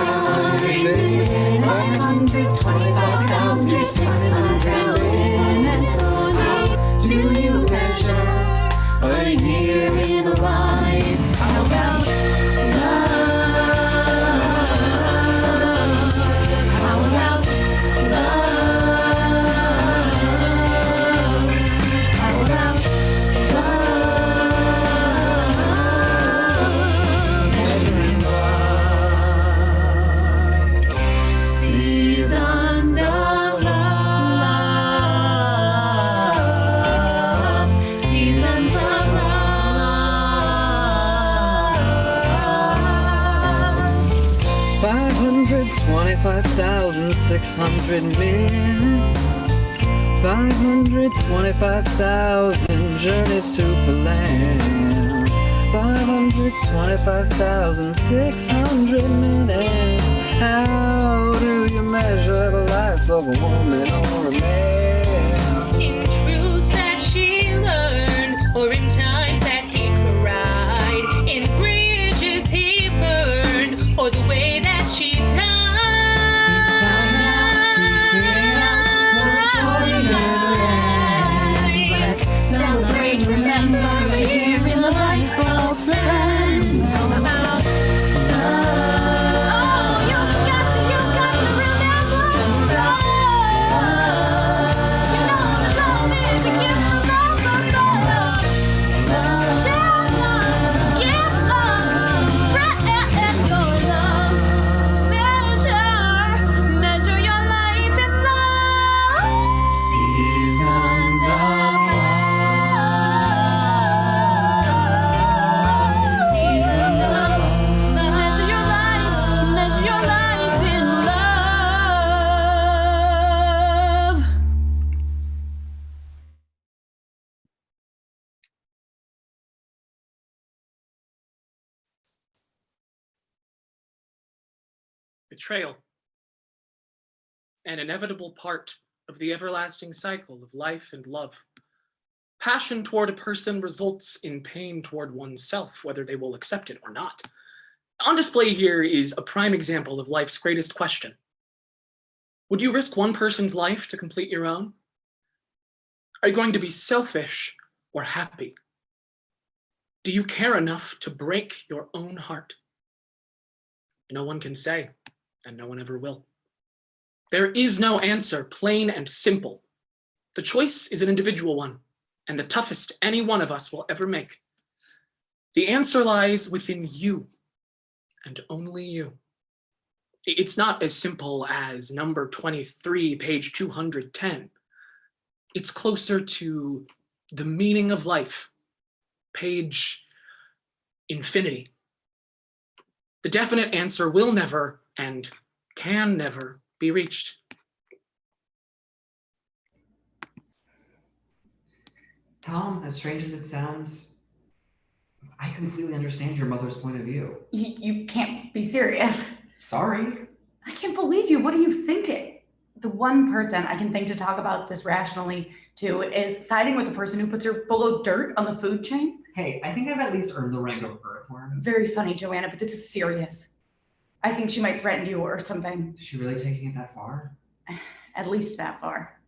525,600 minutes. How do you measure a year in a life? How about love? How about love? How about love? Seasons of love. Seasons of love. 525,600 minutes. 525,000 journeys to Paulin. 525,600 minutes. How do you measure the life of a woman or a man? In truths that she learned, or in times that he cried, in bridges he burned, or the way that she died. It's time now to sing out the story never ends. Let's celebrate, remember a year in the life of friends. How about love? Oh, you've got to remember love. You know that love is a gift from love. Share love, give love, spread your love. Measure your life in love. Seasons of love. Seasons of love. Measure your life in love. Betrayal. An inevitable part of the everlasting cycle of life and love. Passion toward a person results in pain toward oneself, whether they will accept it or not. On display here is a prime example of life's greatest question. Would you risk one person's life to complete your own? Are you going to be selfish or happy? Do you care enough to break your own heart? No one can say, and no one ever will. There is no answer, plain and simple. The choice is an individual one, and the toughest any one of us will ever make. The answer lies within you, and only you. It's not as simple as number 23, page 210. It's closer to the meaning of life, page infinity. The definite answer will never and can never be reached. Tom, as strange as it sounds, I completely understand your mother's point of view. You can't be serious. Sorry. I can't believe you. What are you thinking? The one person I can think to talk about this rationally to is siding with the person who puts her below dirt on the food chain. Hey, I think I've at least earned the rank of earthworm. Very funny, Johanna, but this is serious. I think she might threaten you or something. Is she really taking it that far? At least that far.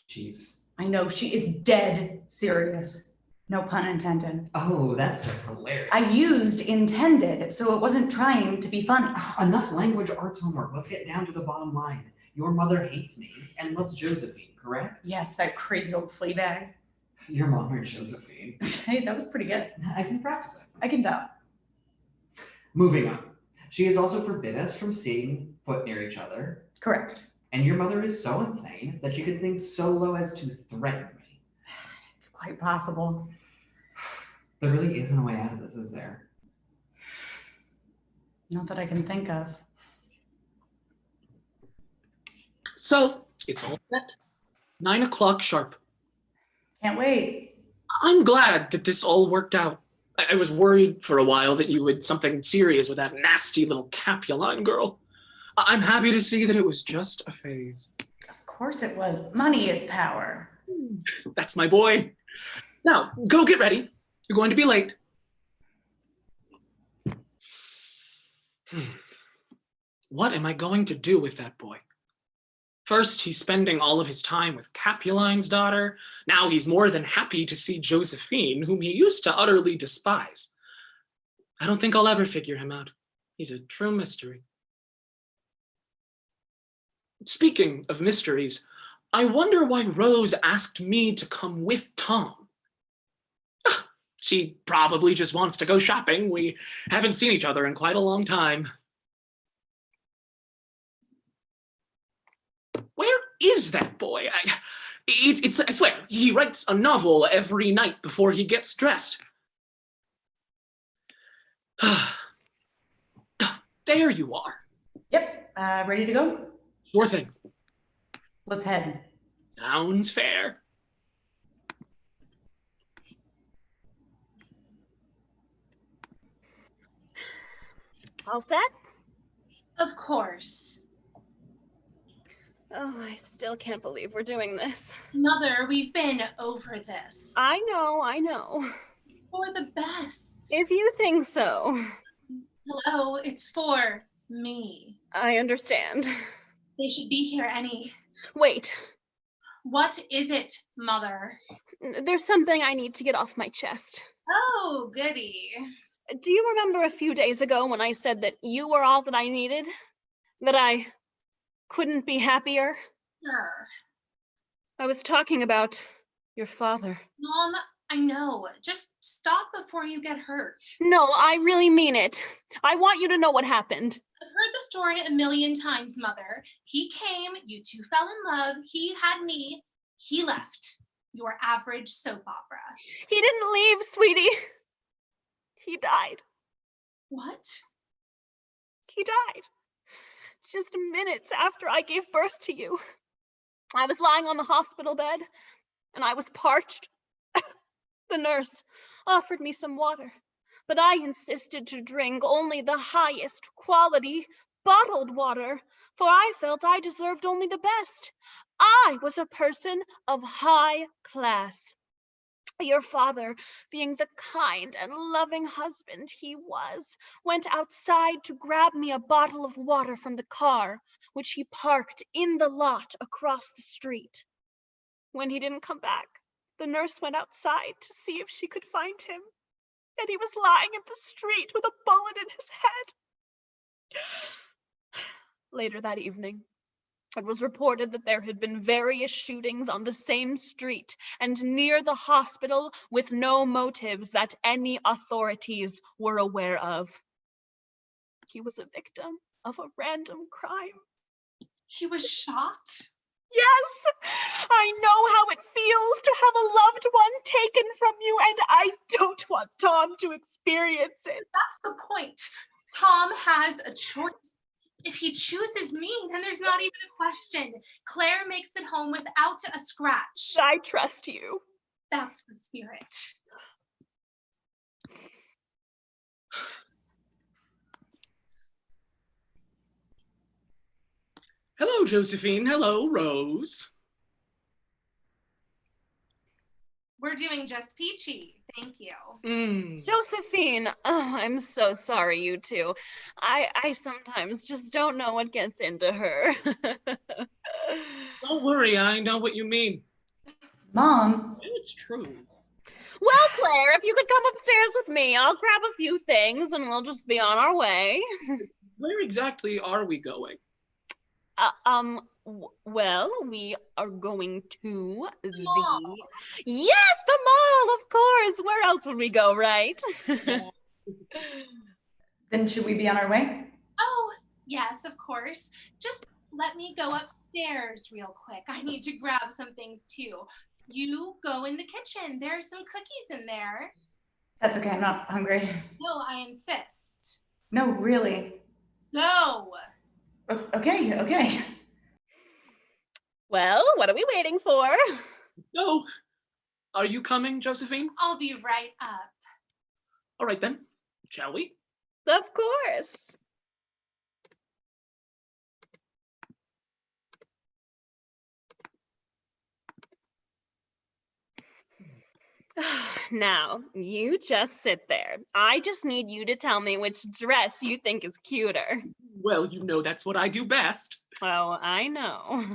Jeez. I know, she is dead serious. No pun intended. Oh, that's just hilarious. I used intended, so it wasn't trying to be funny. Enough language arts homework. Let's get down to the bottom line. Your mother hates me and loves Josephine, correct? Yes, that crazy old flea bag. Your mom or Josephine. Hey, that was pretty good. I can practice it. I can tell. Moving on. She has also forbidden us from seeing foot near each other. Correct. And your mother is so insane that she could think so low as to threaten me. It's quite possible. There really isn't a way out of this, is there? Not that I can think of. So, it's all set. 9 o'clock sharp. Can't wait. I'm glad that this all worked out. I was worried for a while that you had something serious with that nasty little Capuline girl. I'm happy to see that it was just a phase. Of course it was. Money is power. That's my boy. Now, go get ready. You're going to be late. What am I going to do with that boy? First, he's spending all of his time with Capuline's daughter. Now he's more than happy to see Josephine, whom he used to utterly despise. I don't think I'll ever figure him out. He's a true mystery. Speaking of mysteries, I wonder why Rose asked me to come with Tom. She probably just wants to go shopping. We haven't seen each other in quite a long time. Where is that boy? I swear, he writes a novel every night before he gets dressed. There you are. Yep, ready to go? Sure thing. Let's head. Sounds fair. All set? Of course. Oh, I still can't believe we're doing this. Mother, we've been over this. I know. For the best. If you think so. Hello, it's for me. I understand. They should be here Wait. What is it, Mother? There's something I need to get off my chest. Oh, goody. Do you remember a few days ago when I said that you were all that I needed? That I couldn't be happier? Sure. I was talking about your father. Mom, I know. Just stop before you get hurt. No, I really mean it. I want you to know what happened. I've heard the story a million times, Mother. He came, you two fell in love, he had me, he left. Your average soap opera. He didn't leave, sweetie. He died. What? He died. Just minutes after I gave birth to you. I was lying on the hospital bed, and I was parched. The nurse offered me some water, but I insisted to drink only the highest quality bottled water, for I felt I deserved only the best. I was a person of high class. Your father, being the kind and loving husband he was, went outside to grab me a bottle of water from the car, which he parked in the lot across the street. When he didn't come back, the nurse went outside to see if she could find him, and he was lying in the street with a bullet in his head. Later that evening, it was reported that there had been various shootings on the same street and near the hospital with no motives that any authorities were aware of. He was a victim of a random crime. He was shot? Yes, I know how it feels to have a loved one taken from you, and I don't want Tom to experience it. That's the point. Tom has a choice. If he chooses me, then there's not even a question. Claire makes it home without a scratch. I trust you. That's the spirit. Hello, Josephine. Hello, Rose. We're doing just peachy. Thank you. Josephine, oh, I'm so sorry, you two. I sometimes just don't know what gets into her. Don't worry, I know what you mean. Mom. It's true. Well, Claire, if you could come upstairs with me, I'll grab a few things and we'll just be on our way. Where exactly are we going? Well, we are going to the mall. Yes, the mall, of course. Where else would we go, right? Then should we be on our way? Oh, yes, of course. Just let me go upstairs real quick. I need to grab some things too. You go in the kitchen. There are some cookies in there. That's okay, I'm not hungry. No, I insist. No, really. Go. Okay. Well, what are we waiting for? So, are you coming, Josephine? I'll be right up. All right then, shall we? Of course. Now, you just sit there. I just need you to tell me which dress you think is cuter. Well, you know that's what I do best. Oh, I know.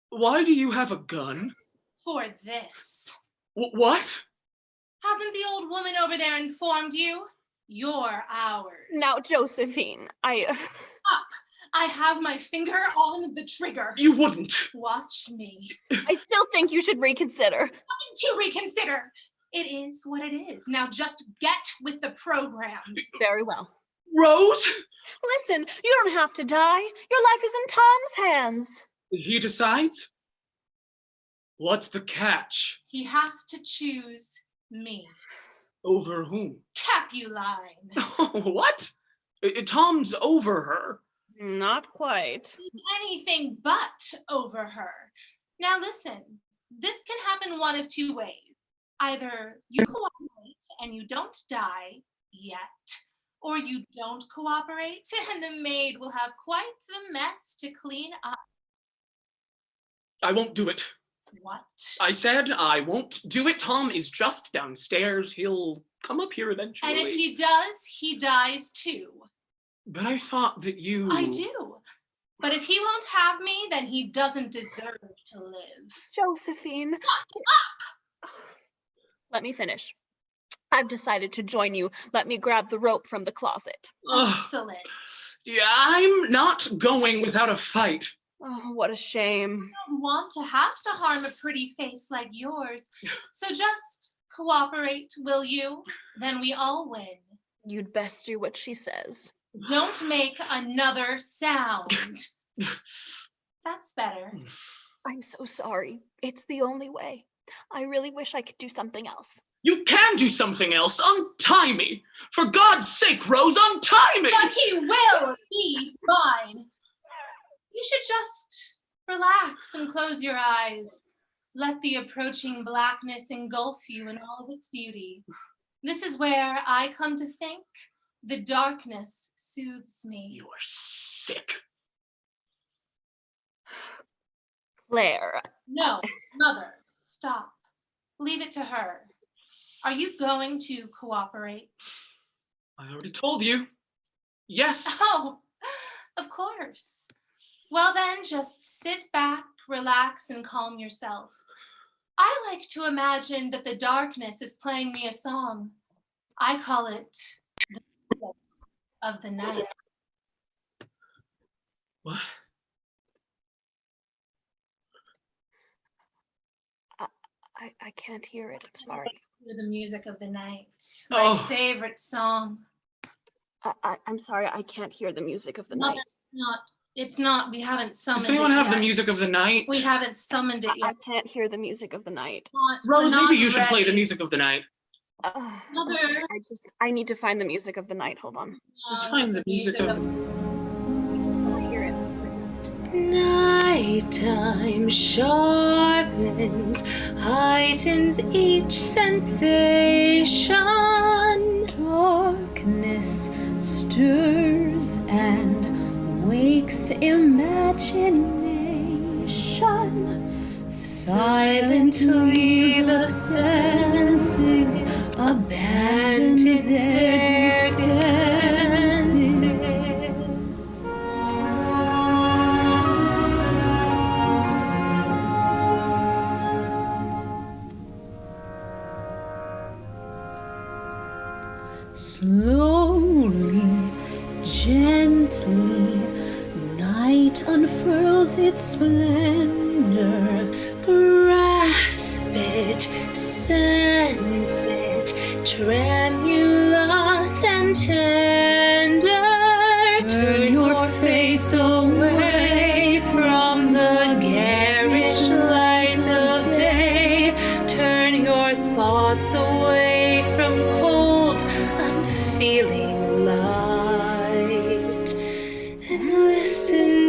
Why do you have a gun? For this. What? Hasn't the old woman over there informed you? You're ours. Now, Josephine, Up! I have my finger on the trigger. You wouldn't. Watch me. I still think you should reconsider. Nothing to reconsider. It is what it is. Now just get with the program. Very well. Rose? Listen, you don't have to die. Your life is in Tom's hands. He decides? What's the catch? He has to choose me. Over whom? Capuline. What? Tom's over her. Not quite. Anything but over her. Now listen, this can happen one of two ways. Either you cooperate and you don't die yet, or you don't cooperate and the maid will have quite the mess to clean up. I won't do it. What? I said I won't do it. Tom is just downstairs. He'll come up here eventually. And if he does, he dies too. But I thought that you... I do. But if he won't have me, then he doesn't deserve to live. Josephine. Let me finish. I've decided to join you. Let me grab the rope from the closet. Excellent. Yeah, I'm not going without a fight. Oh, what a shame. I don't want to have to harm a pretty face like yours. So just cooperate, will you? Then we all win. You'd best do what she says. Don't make another sound. That's better. I'm so sorry. It's the only way. I really wish I could do something else. You can do something else. Untie me. For God's sake, Rose, untie me. But he will be fine. You should just relax and close your eyes. Let the approaching blackness engulf you in all of its beauty. This is where I come to think the darkness soothes me. You're sick. Claire. No, Mother, stop. Leave it to her. Are you going to cooperate? I already told you. Yes. Oh, of course. Well then, just sit back, relax, and calm yourself. I like to imagine that the darkness is playing me a song. I call it the music of the night. What? I can't hear it. I'm sorry. The music of the night. Oh. My favorite song. I'm sorry. I can't hear the music of the No, night. it's not. We haven't summoned Does anyone it have yet. the music of the night? We haven't summoned it I yet. can't hear the music of the night. Rose, We're not maybe you should play the ready. music of the night. Mother. I need to find the music of the night. Hold on. Just find the music of... I'll hear it. Nighttime sharpens, heightens each sensation. Darkness stirs and wakes imagination. Silently the senses abandon their defenses. Slowly, gently, night unfurls its splendor. Grasp it, sense it, tremulous and tender. Turn your face away from the garish light of day. Turn your thoughts away from cold, unfeeling light, and listen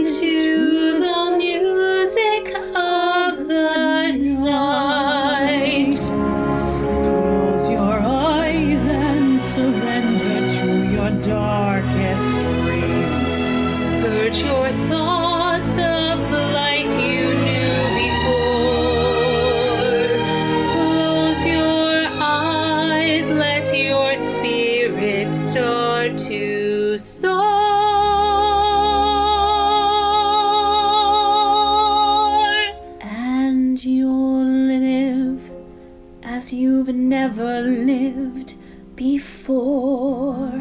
as you've never lived before.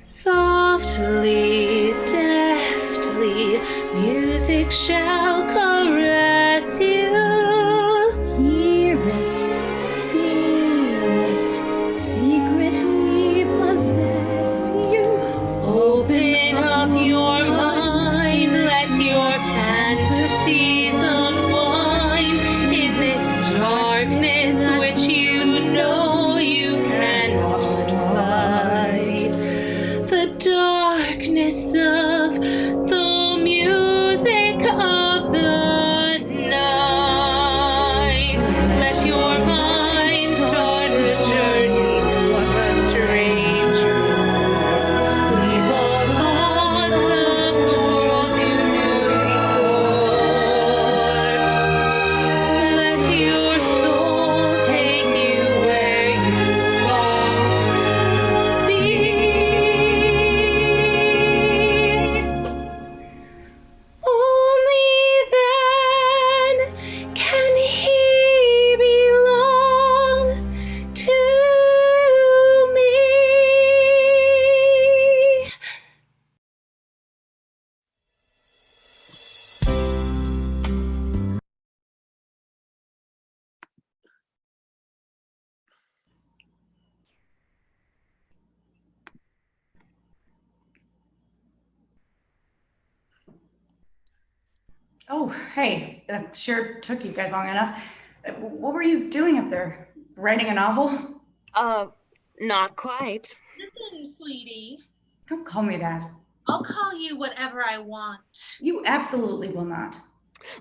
Softly, deftly, music shall caress you. Hear it, feel it, secretly possess you. Open up your mind, let your fantasies unwind in this darkness which you know you cannot fight. The darkness of the music of the night. Let your mind start the journey for a stranger. Leave all thoughts of the world you knew before. Let your soul take you where you long to be. Only then can he belong to me. Oh, hey, that sure took you guys long enough. What were you doing up there? Writing a novel? Not quite. Listen, sweetie. Don't call me that. I'll call you whatever I want. You absolutely will not.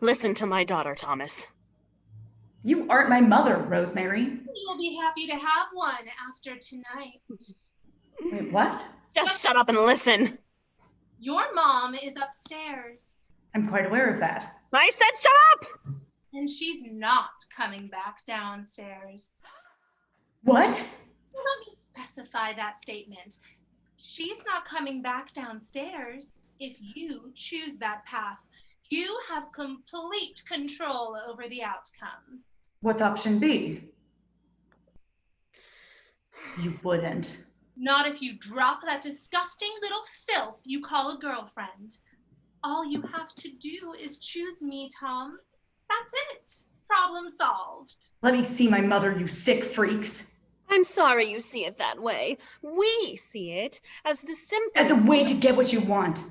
Listen to my daughter, Thomas. You aren't my mother, Rosemary. You'll be happy to have one after tonight. Wait, what? Just shut up and listen. Your mom is upstairs, I'm quite aware of that. I said shut up! and she's not coming back downstairs. What? So let me specify that statement. She's not coming back downstairs if you choose that path. You have complete control over the outcome. What's option B? You wouldn't. Not if you drop that disgusting little filth you call a girlfriend. All you have to do is choose me, Tom. That's it. Problem solved. Let me see my mother, you sick freaks. I'm sorry you see it that way. We see it as the simplest... As a way to get what you want.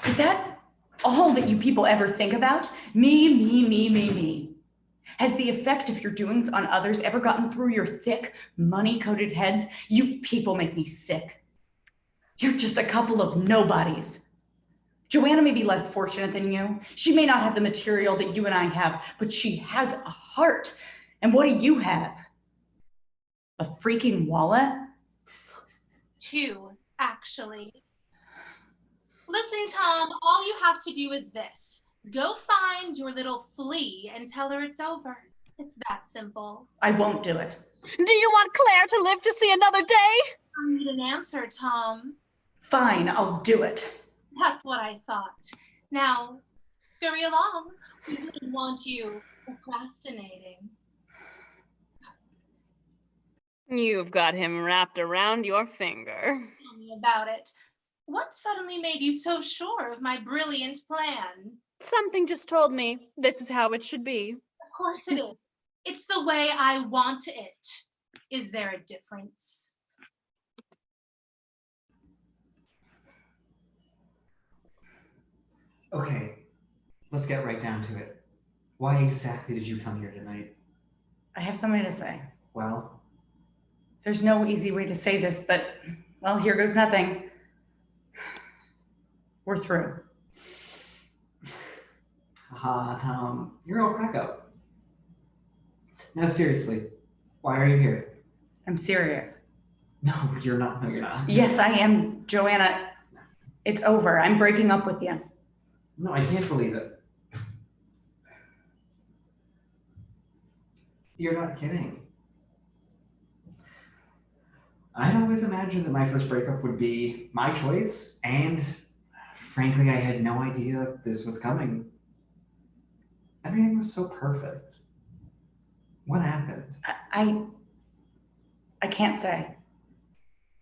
Is that all that you people ever think about? Me, me, me, me, me. Has the effect of your doings on others ever gotten through your thick, money-coated heads? You people make me sick. You're just a couple of nobodies. Johanna may be less fortunate than you. She may not have the material that you and I have, but she has a heart. And what do you have? A freaking wallet? 2, actually. Listen, Tom, all you have to do is this. Go find your little flea and tell her it's over. It's that simple. I won't do it. Do you want Claire to live to see another day? I need an answer, Tom. Fine, I'll do it. That's what I thought. Now, scurry along. We wouldn't want you procrastinating. You've got him wrapped around your finger. Tell me about it. What suddenly made you so sure of my brilliant plan? Something just told me this is how it should be. Of course it is. It's the way I want it. Is there a difference? Okay, let's get right down to it. Why exactly did you come here tonight? I have something to say. Well, There's no easy way to say this, but, well, here goes nothing. We're through. haha, Tom, you're all crack up. Now seriously, why are you here? I'm serious. No, you're not. No, you're not. Yes, I am, Johanna. It's over. I'm breaking up with you. No, I can't believe it. You're not kidding. I'd always imagined that my first breakup would be my choice, and frankly, I had no idea this was coming. Everything was so perfect. What happened? I can't say.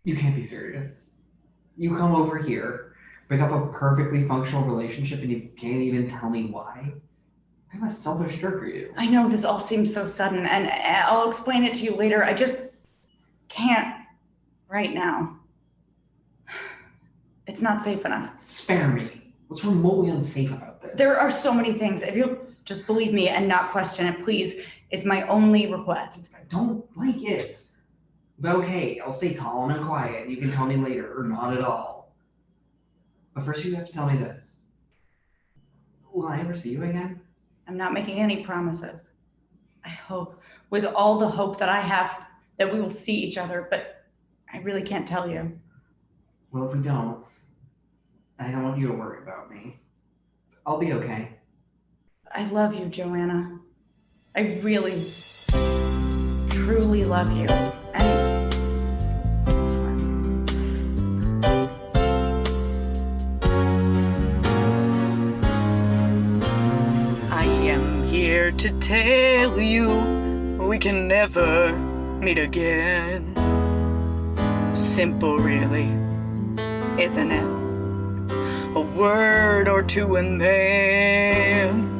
You can't be serious. You come over here, break up a perfectly functional relationship, and you can't even tell me why? What kind of a selfish jerk are you? I know this all seems so sudden, and I'll explain it to you later. I just can't right now. It's not safe enough. Spare me. What's remotely unsafe about this? There are so many things. If you'll just believe me and not question it, please. It's my only request. I don't like it. But okay, I'll stay calm and quiet. You can tell me later, or not at all. But first you have to tell me this. Will I ever see you again? I'm not making any promises. I hope, with all the hope that I have, that we will see each other, but I really can't tell you. Well, if we don't, I don't want you to worry about me. I'll be okay. I love you, Johanna. I really, truly love you. And I'm sorry. I am here to tell you we can never meet again. Simple, really, isn't it? A word or two and then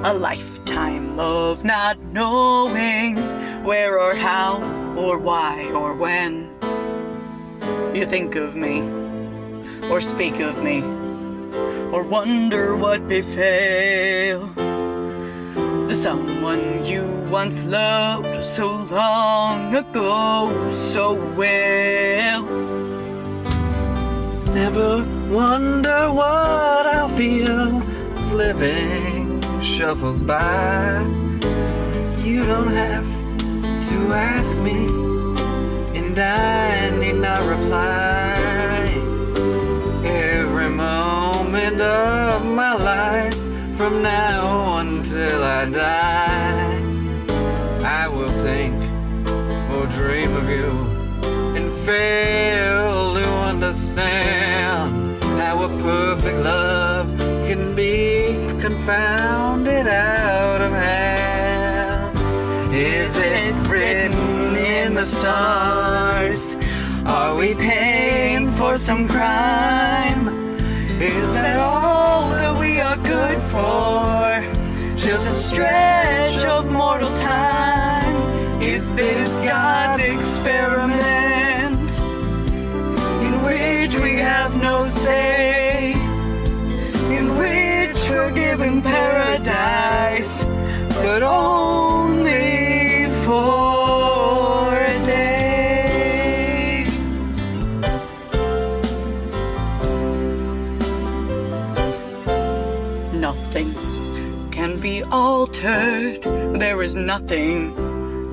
a lifetime of not knowing where or how or why or when you think of me or speak of me or wonder what befell the someone you once loved so long ago so well. Never wonder what I'll feel as living shuffles by. You don't have to ask me, and I need not reply. Every moment of my life, from now until I die, I will think or dream of you and fail to understand how a perfect love can be confounded out of hand. Is it written in the stars? Are we paying for some crime? Is that all that we are good for? Just a stretch of mortal time? Is this God's experiment in which we have no say, in which we're given paradise, but only for a day? Nothing can be altered, there is nothing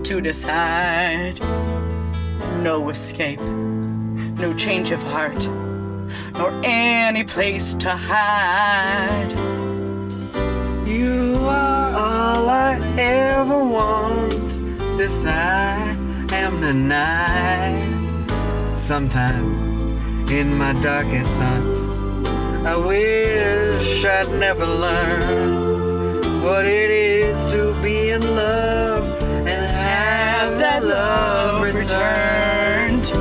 to decide. No escape, no change of heart, nor any place to hide. You are all I ever want, this I am denied. Sometimes in my darkest thoughts I wish I'd never learned what it is to be in love and have that love returned.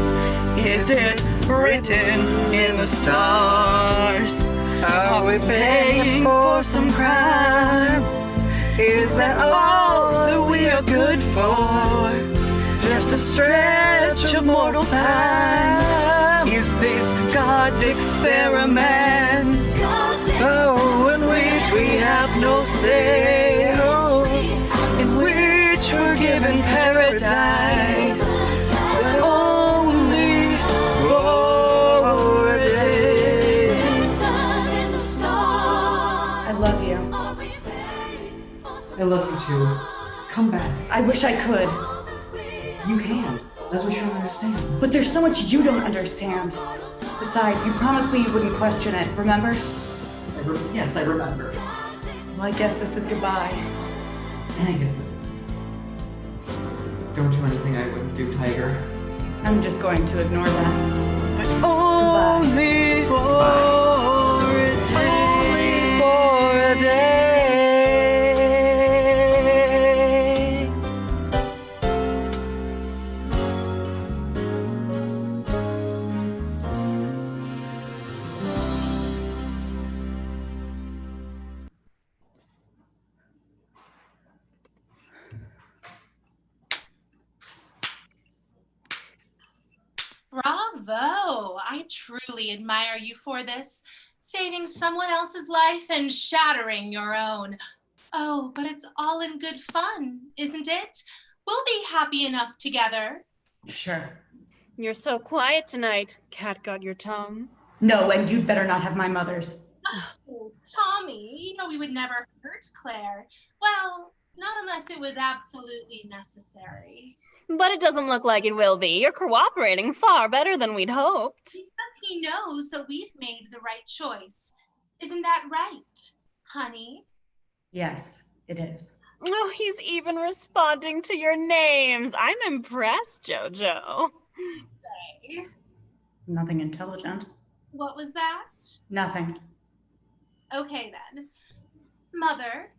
Is it written in the stars? Are we paying for some crime? Is that all that we are good for? Just a stretch of mortal time? Is this God's experiment? Oh, in which we have no say, oh, in which we're given paradise, but only for a day. I love you. I love you too. Come back. I wish I could. You can. That's what you don't understand. But there's so much you don't understand. Besides, you promised me you wouldn't question it, remember? Yes, I remember. Well, I guess this is goodbye. And I guess it is. Don't do anything I wouldn't do, Tiger. I'm just going to ignore that. But only for a day. Only for a day. I truly admire you for this, saving someone else's life and shattering your own. Oh, but it's all in good fun, isn't it? We'll be happy enough together. Sure. You're so quiet tonight. Cat got your tongue. No, and you'd better not have my mother's. Oh, Tommy, you know we would never hurt Claire. Well, not unless it was absolutely necessary. But it doesn't look like it will be. You're cooperating far better than we'd hoped. Because he knows that we've made the right choice. Isn't that right, honey? Yes, it is. Oh, he's even responding to your names. I'm impressed, Jojo. Say, Nothing intelligent. what was that? Nothing. Okay then. Mother,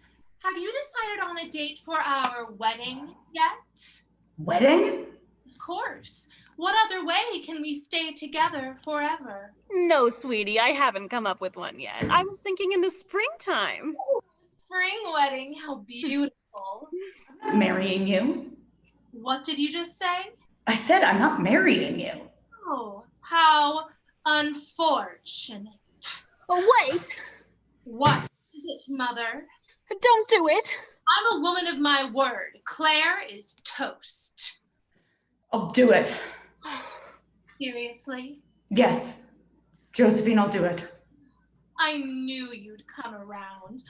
have you decided on a date for our wedding yet? Wedding? Of course. What other way can we stay together forever? No, sweetie, I haven't come up with one yet. I was thinking in the springtime. Oh, spring wedding, how beautiful. I'm not marrying you. What did you just say? I said I'm not marrying you. Oh, how unfortunate. Oh, wait! What is it, Mother? Don't do it! I'm a woman of my word. Claire is toast. I'll do it. Seriously? Yes. Josephine, I'll do it. I knew you'd come around.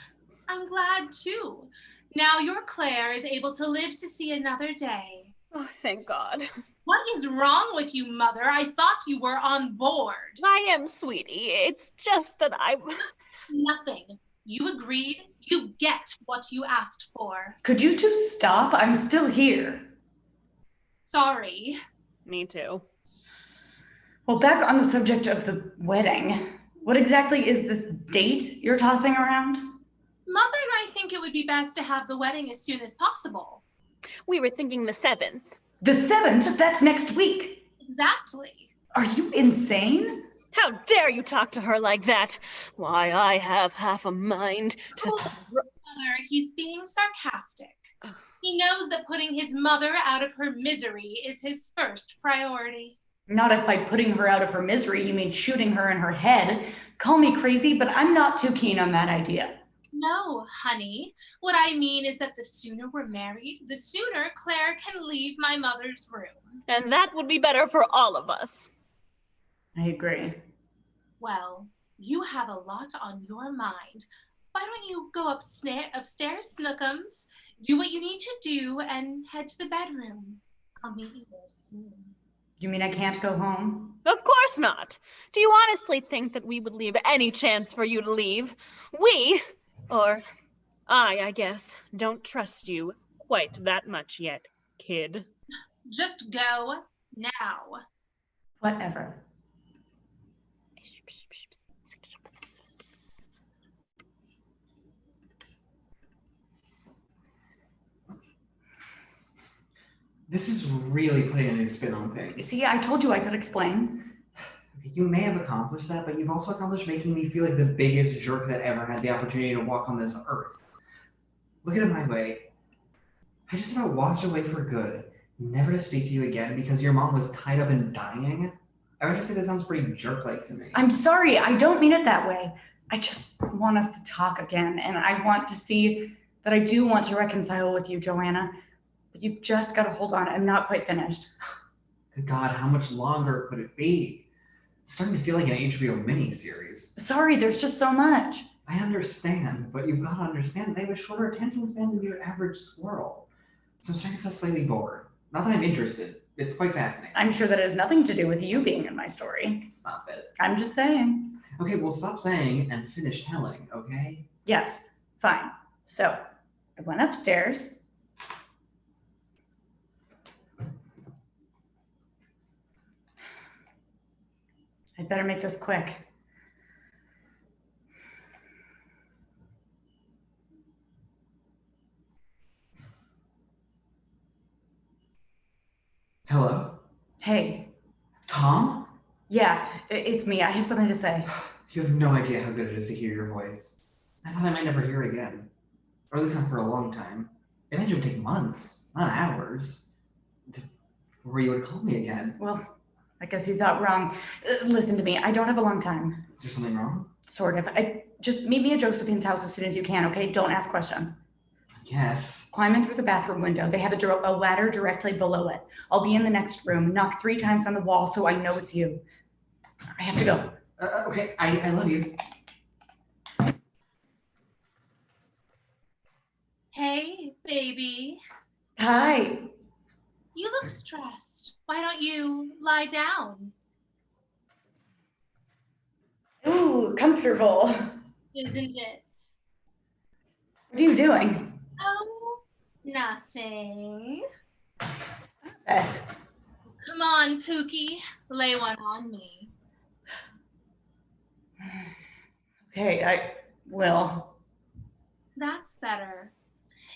I'm glad too. Now your Claire is able to live to see another day. Oh, thank God. What is wrong with you, Mother? I thought you were on board. I am, sweetie. It's just that Nothing. You agreed. You get what you asked for. Could you two stop? I'm still here. Sorry. Me too. Well, back on the subject of the wedding, what exactly is this date you're tossing around? Mother and I think it would be best to have the wedding as soon as possible. We were thinking the 7th. The 7th? That's next week. Exactly. Are you insane? How dare you talk to her like that? Why, I have half a mind to... Mother, he's being sarcastic. He knows that putting his mother out of her misery is his first priority. Not if by putting her out of her misery you mean shooting her in her head. Call me crazy, but I'm not too keen on that idea. No, honey. What I mean is that the sooner we're married, the sooner Claire can leave my mother's room. And that would be better for all of us. I agree. Well, you have a lot on your mind. Why don't you go upstairs, Snookums, do what you need to do, and head to the bedroom. I'll meet you there soon. You mean I can't go home? Of course not. Do you honestly think that we would leave any chance for you to leave? I guess, don't trust you quite that much yet, kid. Just go now. Whatever. This is really putting a new spin on things. See, I told you I could explain. You may have accomplished that, but you've also accomplished making me feel like the biggest jerk that ever had the opportunity to walk on this earth. Look at it my way. I just about walked away for good, never to speak to you again because your mom was tied up and dying. I would just say that sounds pretty jerk-like to me. I'm sorry, I don't mean it that way. I just want us to talk again, and I want to see that I do want to reconcile with you, Johanna. But you've just got to hold on. I'm not quite finished. Good God, how much longer could it be? It's starting to feel like an HBO miniseries. Sorry, there's just so much. I understand, but you've got to understand they have a shorter attention span than your average squirrel. So I'm starting to feel slightly bored. Not that I'm interested. It's quite fascinating. I'm sure that has nothing to do with you being in my story. Stop it. I'm just saying. Okay, well, stop saying and finish telling, okay? Yes, fine. So I went upstairs. I'd better make this quick. Hello? Hey. Tom? Yeah, it's me. I have something to say. You have no idea how good it is to hear your voice. I thought I might never hear it again. Or at least not for a long time. It might even take months, not hours, where you would call me again. Well, I guess you thought wrong. Listen to me, I don't have a long time. Is there something wrong? Sort of. Just meet me at Josephine's house as soon as you can, okay? Don't ask questions. Yes. Climb in through the bathroom window. They have a ladder directly below it. I'll be in the next room. Knock 3 times on the wall so I know it's you. I have to go. Okay, I love you. Hey, baby. Hi. You look stressed. Why don't you lie down? Ooh, comfortable. Isn't it? What are you doing? Oh, nothing. Stop it. Come on, Pookie. Lay one on me. Okay, I will. That's better.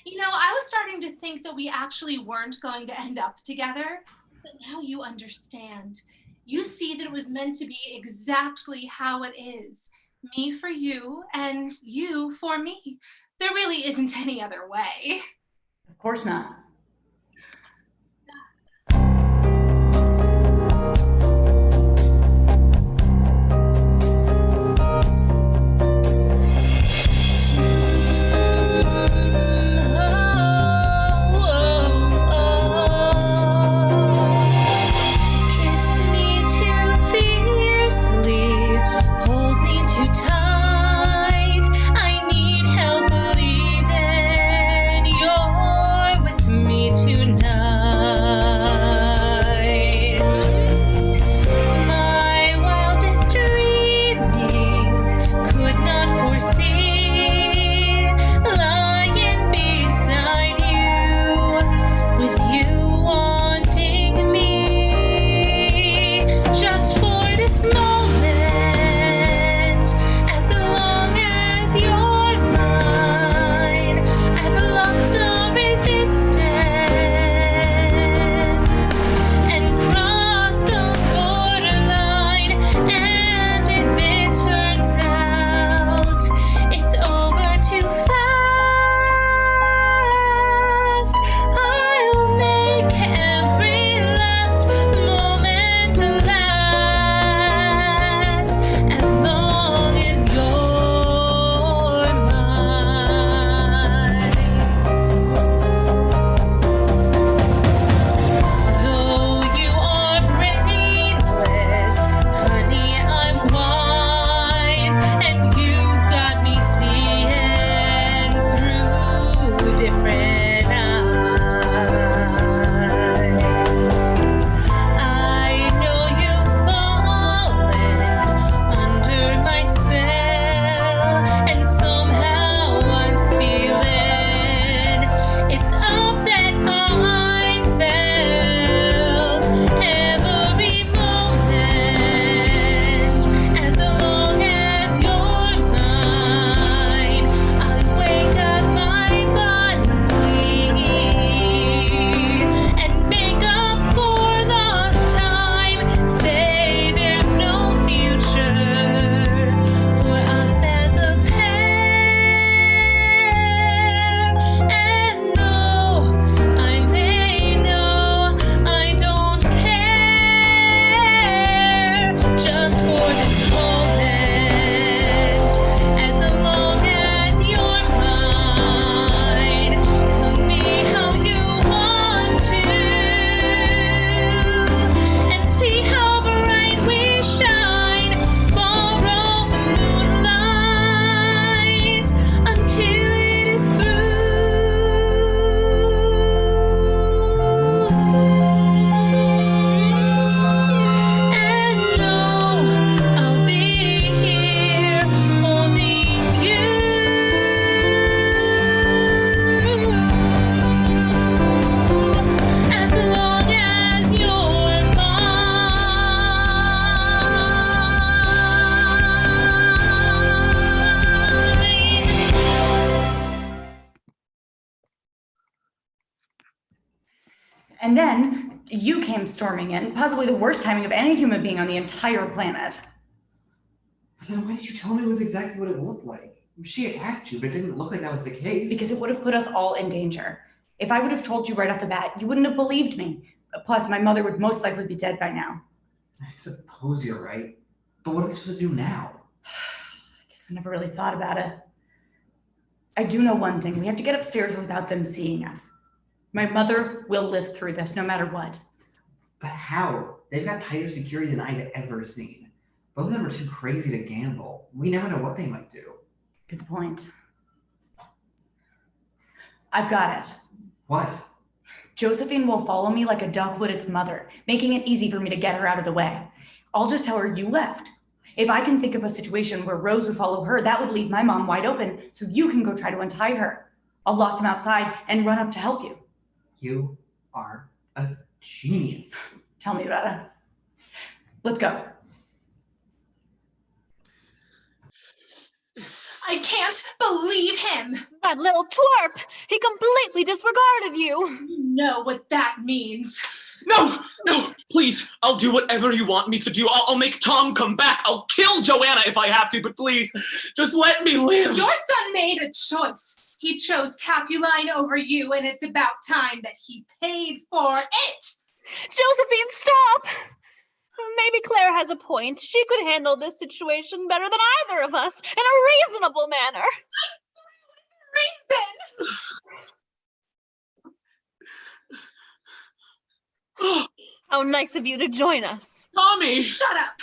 You know, I was starting to think that we actually weren't going to end up together, but now you understand. You see that it was meant to be exactly how it is. Me for you and you for me. There really isn't any other way. Of course not. And then you came storming in, possibly the worst timing of any human being on the entire planet. Then why did you tell me it was exactly what it looked like? She attacked you, but it didn't look like that was the case. Because it would have put us all in danger. If I would have told you right off the bat, you wouldn't have believed me. Plus, my mother would most likely be dead by now. I suppose you're right. But what are we supposed to do now? I guess I never really thought about it. I do know one thing. We have to get upstairs without them seeing us. My mother will live through this no matter what. But how? They've got tighter security than I've ever seen. Both of them are too crazy to gamble. We never know what they might do. Good point. I've got it. What? Josephine will follow me like a duck would its mother, making it easy for me to get her out of the way. I'll just tell her you left. If I can think of a situation where Rose would follow her, that would leave my mom wide open, so you can go try to untie her. I'll lock them outside and run up to help you. You are a genius. Tell me about it. Let's go. I can't believe him. That little twerp! He completely disregarded you. You know what that means. No, please. I'll do whatever you want me to do. I'll make Tom come back. I'll kill Johanna if I have to, but please, just let me live. Your son made a choice. He chose Capuline over you, and it's about time that he paid for it. Josephine, stop! Maybe Claire has a point. She could handle this situation better than either of us in a reasonable manner. Reason. How nice of you to join us. Tommy! Shut up!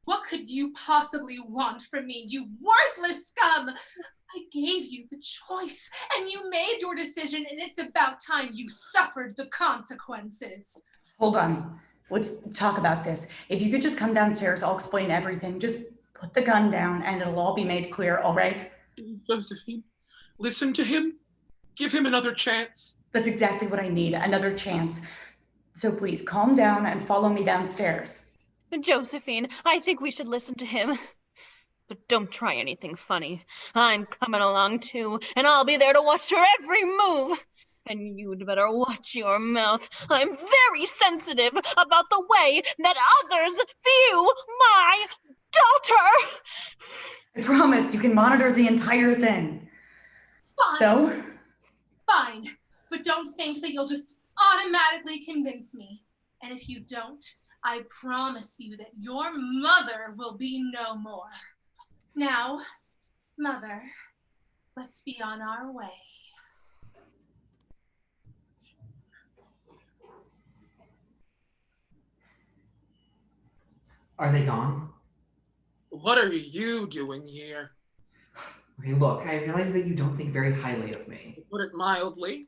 What could you possibly want from me, you worthless scum? I gave you the choice, and you made your decision, and it's about time you suffered the consequences. Hold on. Let's talk about this. If you could just come downstairs, I'll explain everything. Just put the gun down, and it'll all be made clear, all right? Josephine, listen to him. Give him another chance. That's exactly what I need, another chance. So please, calm down and follow me downstairs. Josephine, I think we should listen to him. But don't try anything funny. I'm coming along too, and I'll be there to watch your every move. And you'd better watch your mouth. I'm very sensitive about the way that others view my daughter. I promise you can monitor the entire thing. Fine. So? Fine. But don't think that you'll just automatically convince me. And if you don't, I promise you that your mother will be no more. Now, Mother, let's be on our way. Are they gone? What are you doing here? Okay, look, I realize that you don't think very highly of me. To put it mildly.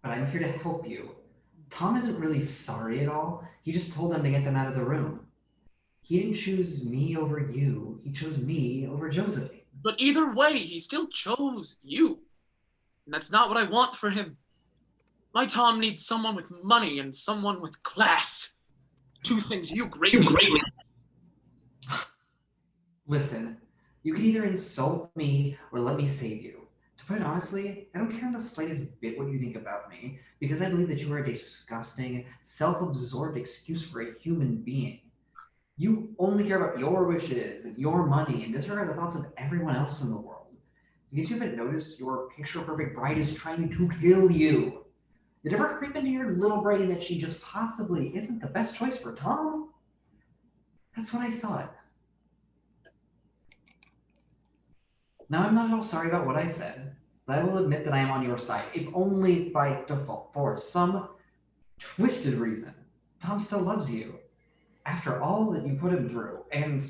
But I'm here to help you. Tom isn't really sorry at all. He just told them to get them out of the room. He didn't choose me over you. He chose me over Josephine. But either way, he still chose you. And that's not what I want for him. My Tom needs someone with money and someone with class. Two things you greatly. Listen, you can either insult me or let me save you. To put it honestly, I don't care in the slightest bit what you think about me, because I believe that you are a disgusting, self-absorbed excuse for a human being. You only care about your wishes and your money and disregard the thoughts of everyone else in the world. Because you haven't noticed your picture-perfect bride is trying to kill you. Did it ever creep into your little brain that she just possibly isn't the best choice for Tom? That's what I thought. Now, I'm not at all sorry about what I said, but I will admit that I am on your side, if only by default. For some twisted reason, Tom still loves you. After all that you put him through, and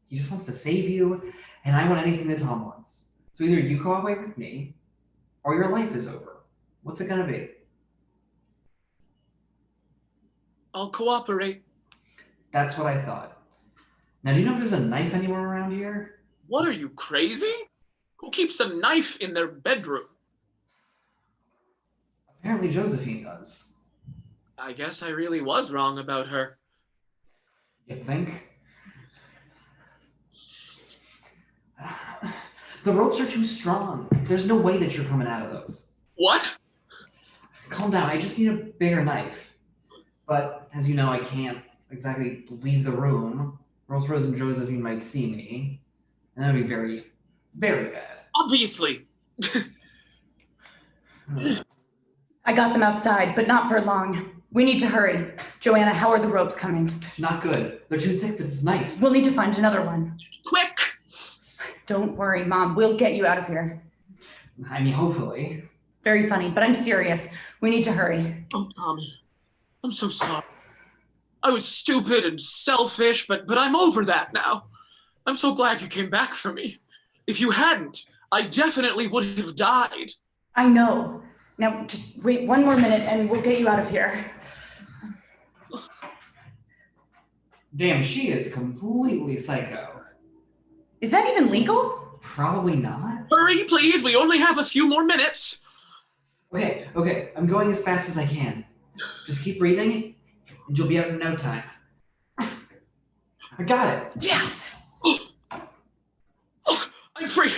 he just wants to save you, and I want anything that Tom wants. So either you cooperate with me, or your life is over. What's it gonna be? I'll cooperate. That's what I thought. Now, do you know if there's a knife anywhere around here? What are you, crazy? Who keeps a knife in their bedroom? Apparently Josephine does. I guess I really was wrong about her. You think? The ropes are too strong. There's no way that you're coming out of those. What? Calm down, I just need a bigger knife. But, as you know, I can't exactly leave the room, or else Rose and Josephine might see me. And that would be very, very bad. Obviously. I got them outside, but not for long. We need to hurry. Johanna, how are the ropes coming? Not good. They're too thick for this knife. We'll need to find another one. Quick! Don't worry, Mom. We'll get you out of here. I mean, hopefully. Very funny, but I'm serious. We need to hurry. Oh, Tommy, I'm so sorry. I was stupid and selfish, but I'm over that now. I'm so glad you came back for me. If you hadn't, I definitely would have died. I know. Now, just wait one more minute and we'll get you out of here. Damn, she is completely psycho. Is that even legal? Probably not. Hurry, please. We only have a few more minutes. Okay. I'm going as fast as I can. Just keep breathing, and you'll be out in no time. I got it. Yes! I'm free.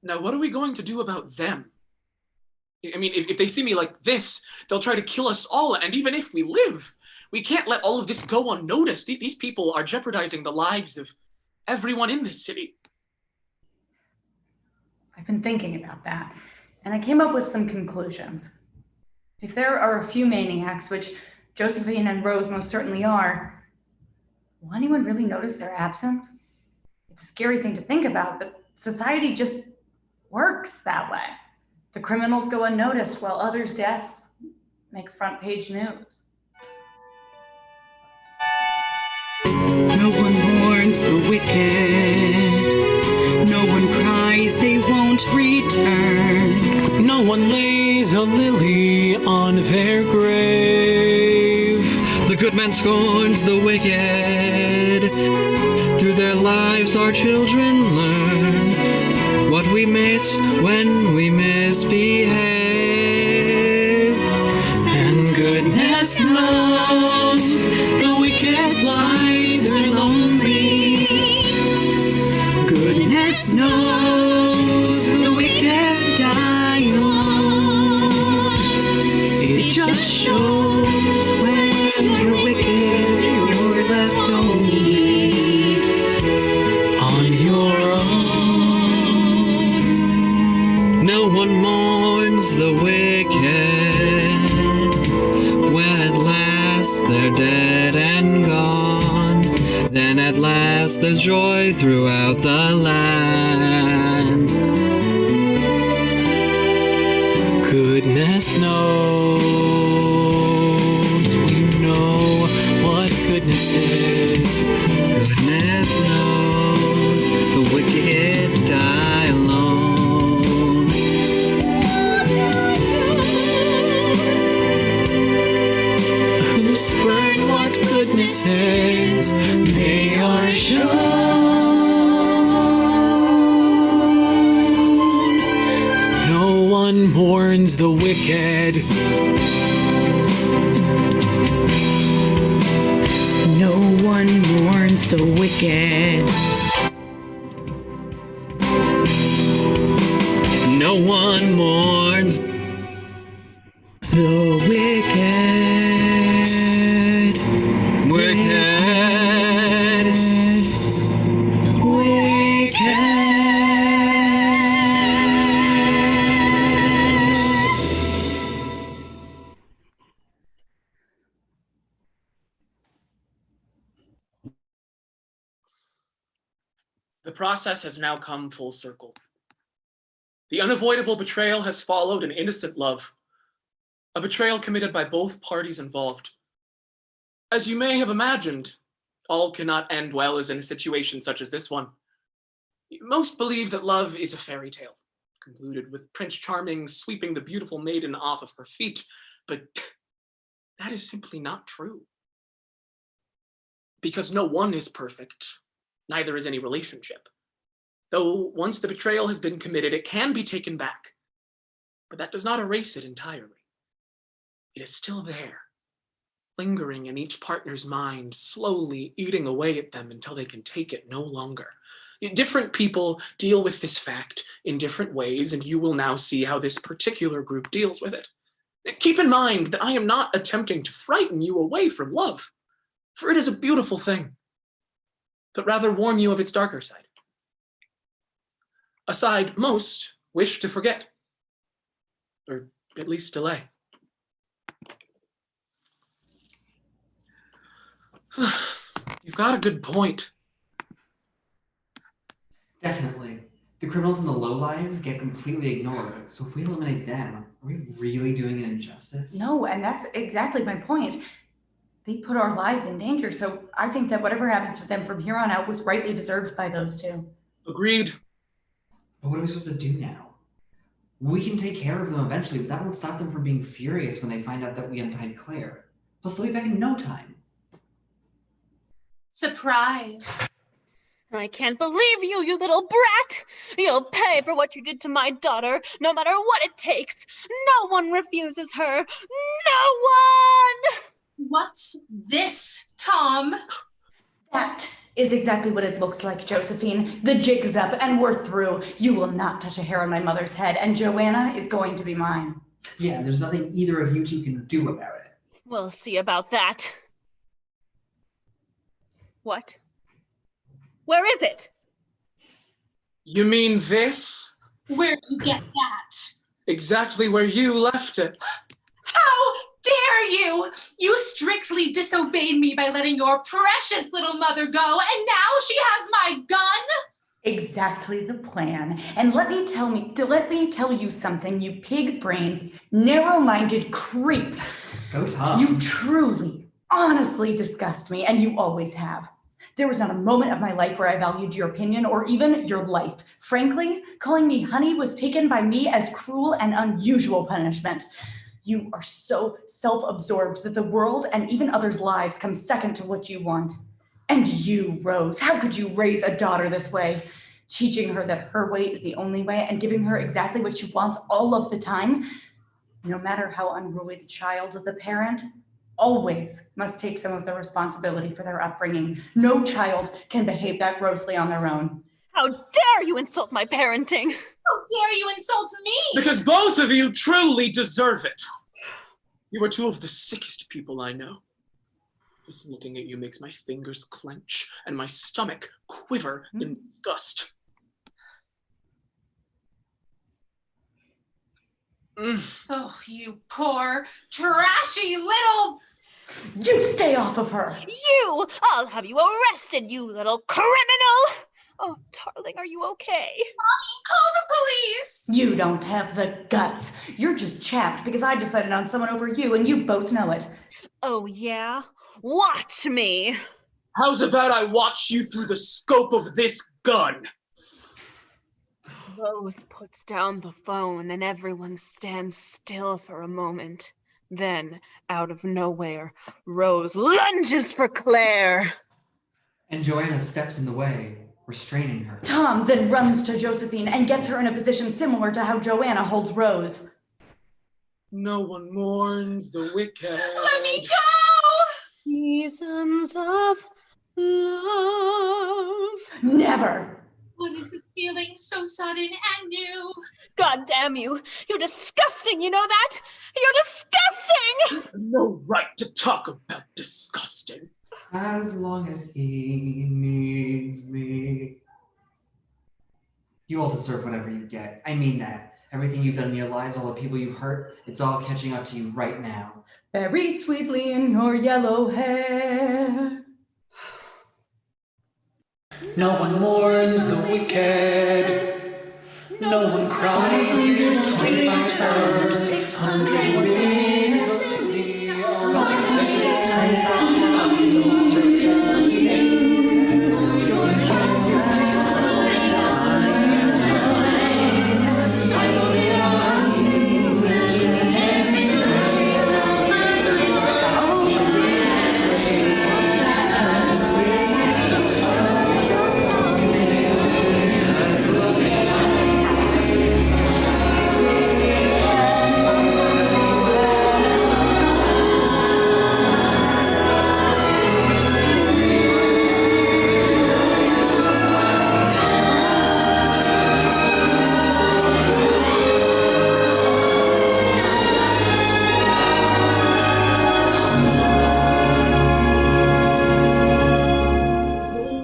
Now, what are we going to do about them? I mean, if they see me like this, they'll try to kill us all, and even if we live, we can't let all of this go unnoticed. These people are jeopardizing the lives of everyone in this city. I've been thinking about that, and I came up with some conclusions. If there are a few maniacs, which Josephine and Rose most certainly are, will anyone really notice their absence? It's a scary thing to think about, but society just works that way. The criminals go unnoticed while others' deaths make front page news. No one mourns the wicked. No one cries they won't return. No one lays a lily on their grave. The good man scorns the wicked. Through their lives our children learn what we miss when we misbehave. And goodness knows the wicked's lives are lonely. Goodness knows the wicked die alone. It just shows when you're wicked, you're left only On your own. No one mourns the wicked when at last they're dead and gone. Then at last there's joy throughout the land. Goodness knows, we know what goodness is. Goodness knows the wicked die alone. Who spurn what goodness is, they are shown. No one mourns the wicked. No one mourns the wicked. No one mourns The wicked. wicked. The process has now come full circle. The unavoidable betrayal has followed an innocent love, a betrayal committed by both parties involved. As you may have imagined, all cannot end well as in a situation such as this one. Most believe that love is a fairy tale, concluded with Prince Charming sweeping the beautiful maiden off of her feet, but that is simply not true. Because no one is perfect, neither is any relationship. Though once the betrayal has been committed, it can be taken back, but that does not erase it entirely. It is still there, lingering in each partner's mind, slowly eating away at them until they can take it no longer. Different people deal with this fact in different ways, and you will now see how this particular group deals with it. Keep in mind that I am not attempting to frighten you away from love, for it is a beautiful thing, but rather warn you of its darker side. A side most wish to forget, or At least delay. You've got a good point. Definitely. The criminals and the lowlives get completely ignored, so if we eliminate them, are we really doing an injustice? No, and that's exactly my point. They put our lives in danger, so I think that whatever happens to them from here on out was rightly deserved by those two. Agreed. But what are we supposed to do now? We can take care of them eventually, but that won't stop them from being furious when they find out that we untied Claire. Plus, they'll be back in no time. Surprise. I can't believe you, you little brat! You'll pay for what you did to my daughter, no matter what it takes. No one refuses her. No one! What's this, Tom? That is exactly what it looks like, Josephine. The jig's up and we're through. You will not touch a hair on my mother's head, and Joanna is going to be mine. Yeah, there's nothing either of you two can do about it. We'll see about that. What? Where is it? You mean this? Where'd you get that? Exactly where you left it. How dare you! You strictly disobeyed me by letting your precious little mother go, and now she has my gun? Exactly the plan. And let me tell you something, you pig-brained, narrow-minded creep. Go Tom. You truly, honestly disgust me, and you always have. There was not a moment of my life where I valued your opinion or even your life. Frankly, calling me honey was taken by me as cruel and unusual punishment. You are so self-absorbed that the world and even others' lives come second to what you want. And you, Rose, how could you raise a daughter this way? Teaching her that her way is the only way and giving her exactly what she wants all of the time. No matter how unruly the child, the parent always must take some of the responsibility for their upbringing. No child can behave that grossly on their own. How dare you insult my parenting? How dare you insult me? Because both of you truly deserve it. You are two of the sickest people I know. Just looking at you makes my fingers clench and my stomach quiver in disgust. Oh, you poor, trashy little... You stay off of her. You! I'll have you arrested, you little criminal! Oh, darling, are you okay? Mommy, call the police! You don't have the guts. You're just chapped because I decided on someone over you, and you both know it. Oh, yeah? Watch me! How's about I watch you through the scope of this gun? Rose puts down the phone and everyone stands still for a moment. Then, out of nowhere, Rose lunges for Claire. And Joanna steps in the way, restraining her. Tom then runs to Josephine and gets her in a position similar to how Joanna holds Rose. No one mourns the wicked. Let me go! Seasons of love. Never! What is this feeling so sudden and new? God damn you! You're disgusting, you know that? You're disgusting! No right to talk about disgusting. As long as he needs me. You all deserve whatever you get. I mean that. Everything you've done in your lives, all the people you've hurt, it's all catching up to you right now. Buried sweetly in your yellow hair. No one mourns the wicked. No one cries near 25,600 minutes. We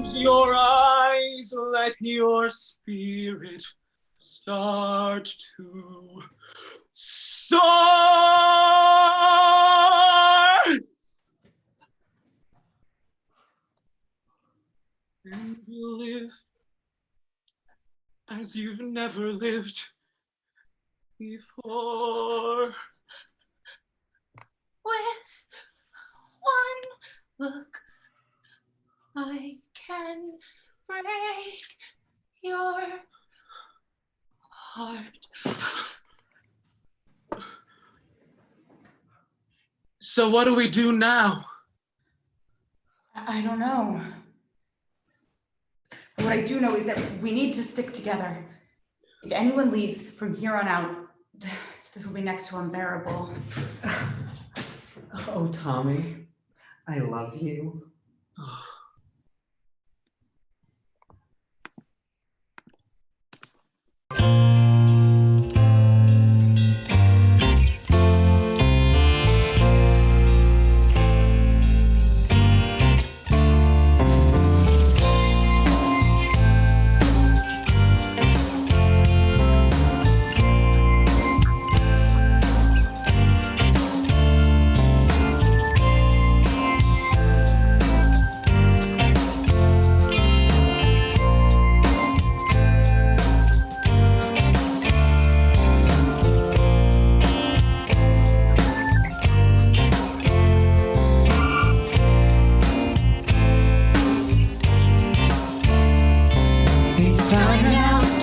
Close your eyes, let your spirit start to Soar! And you'll live as you've never lived before. With one look, I can break your heart. So what do we do now? I don't know. What I do know is that we need to stick together. If anyone leaves from here on out, this will be next to unbearable. Oh, Tommy, I love you.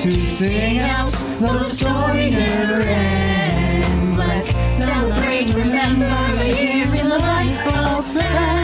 To sing out, though the story never ends. Let's celebrate, remember, a year in the life of friends.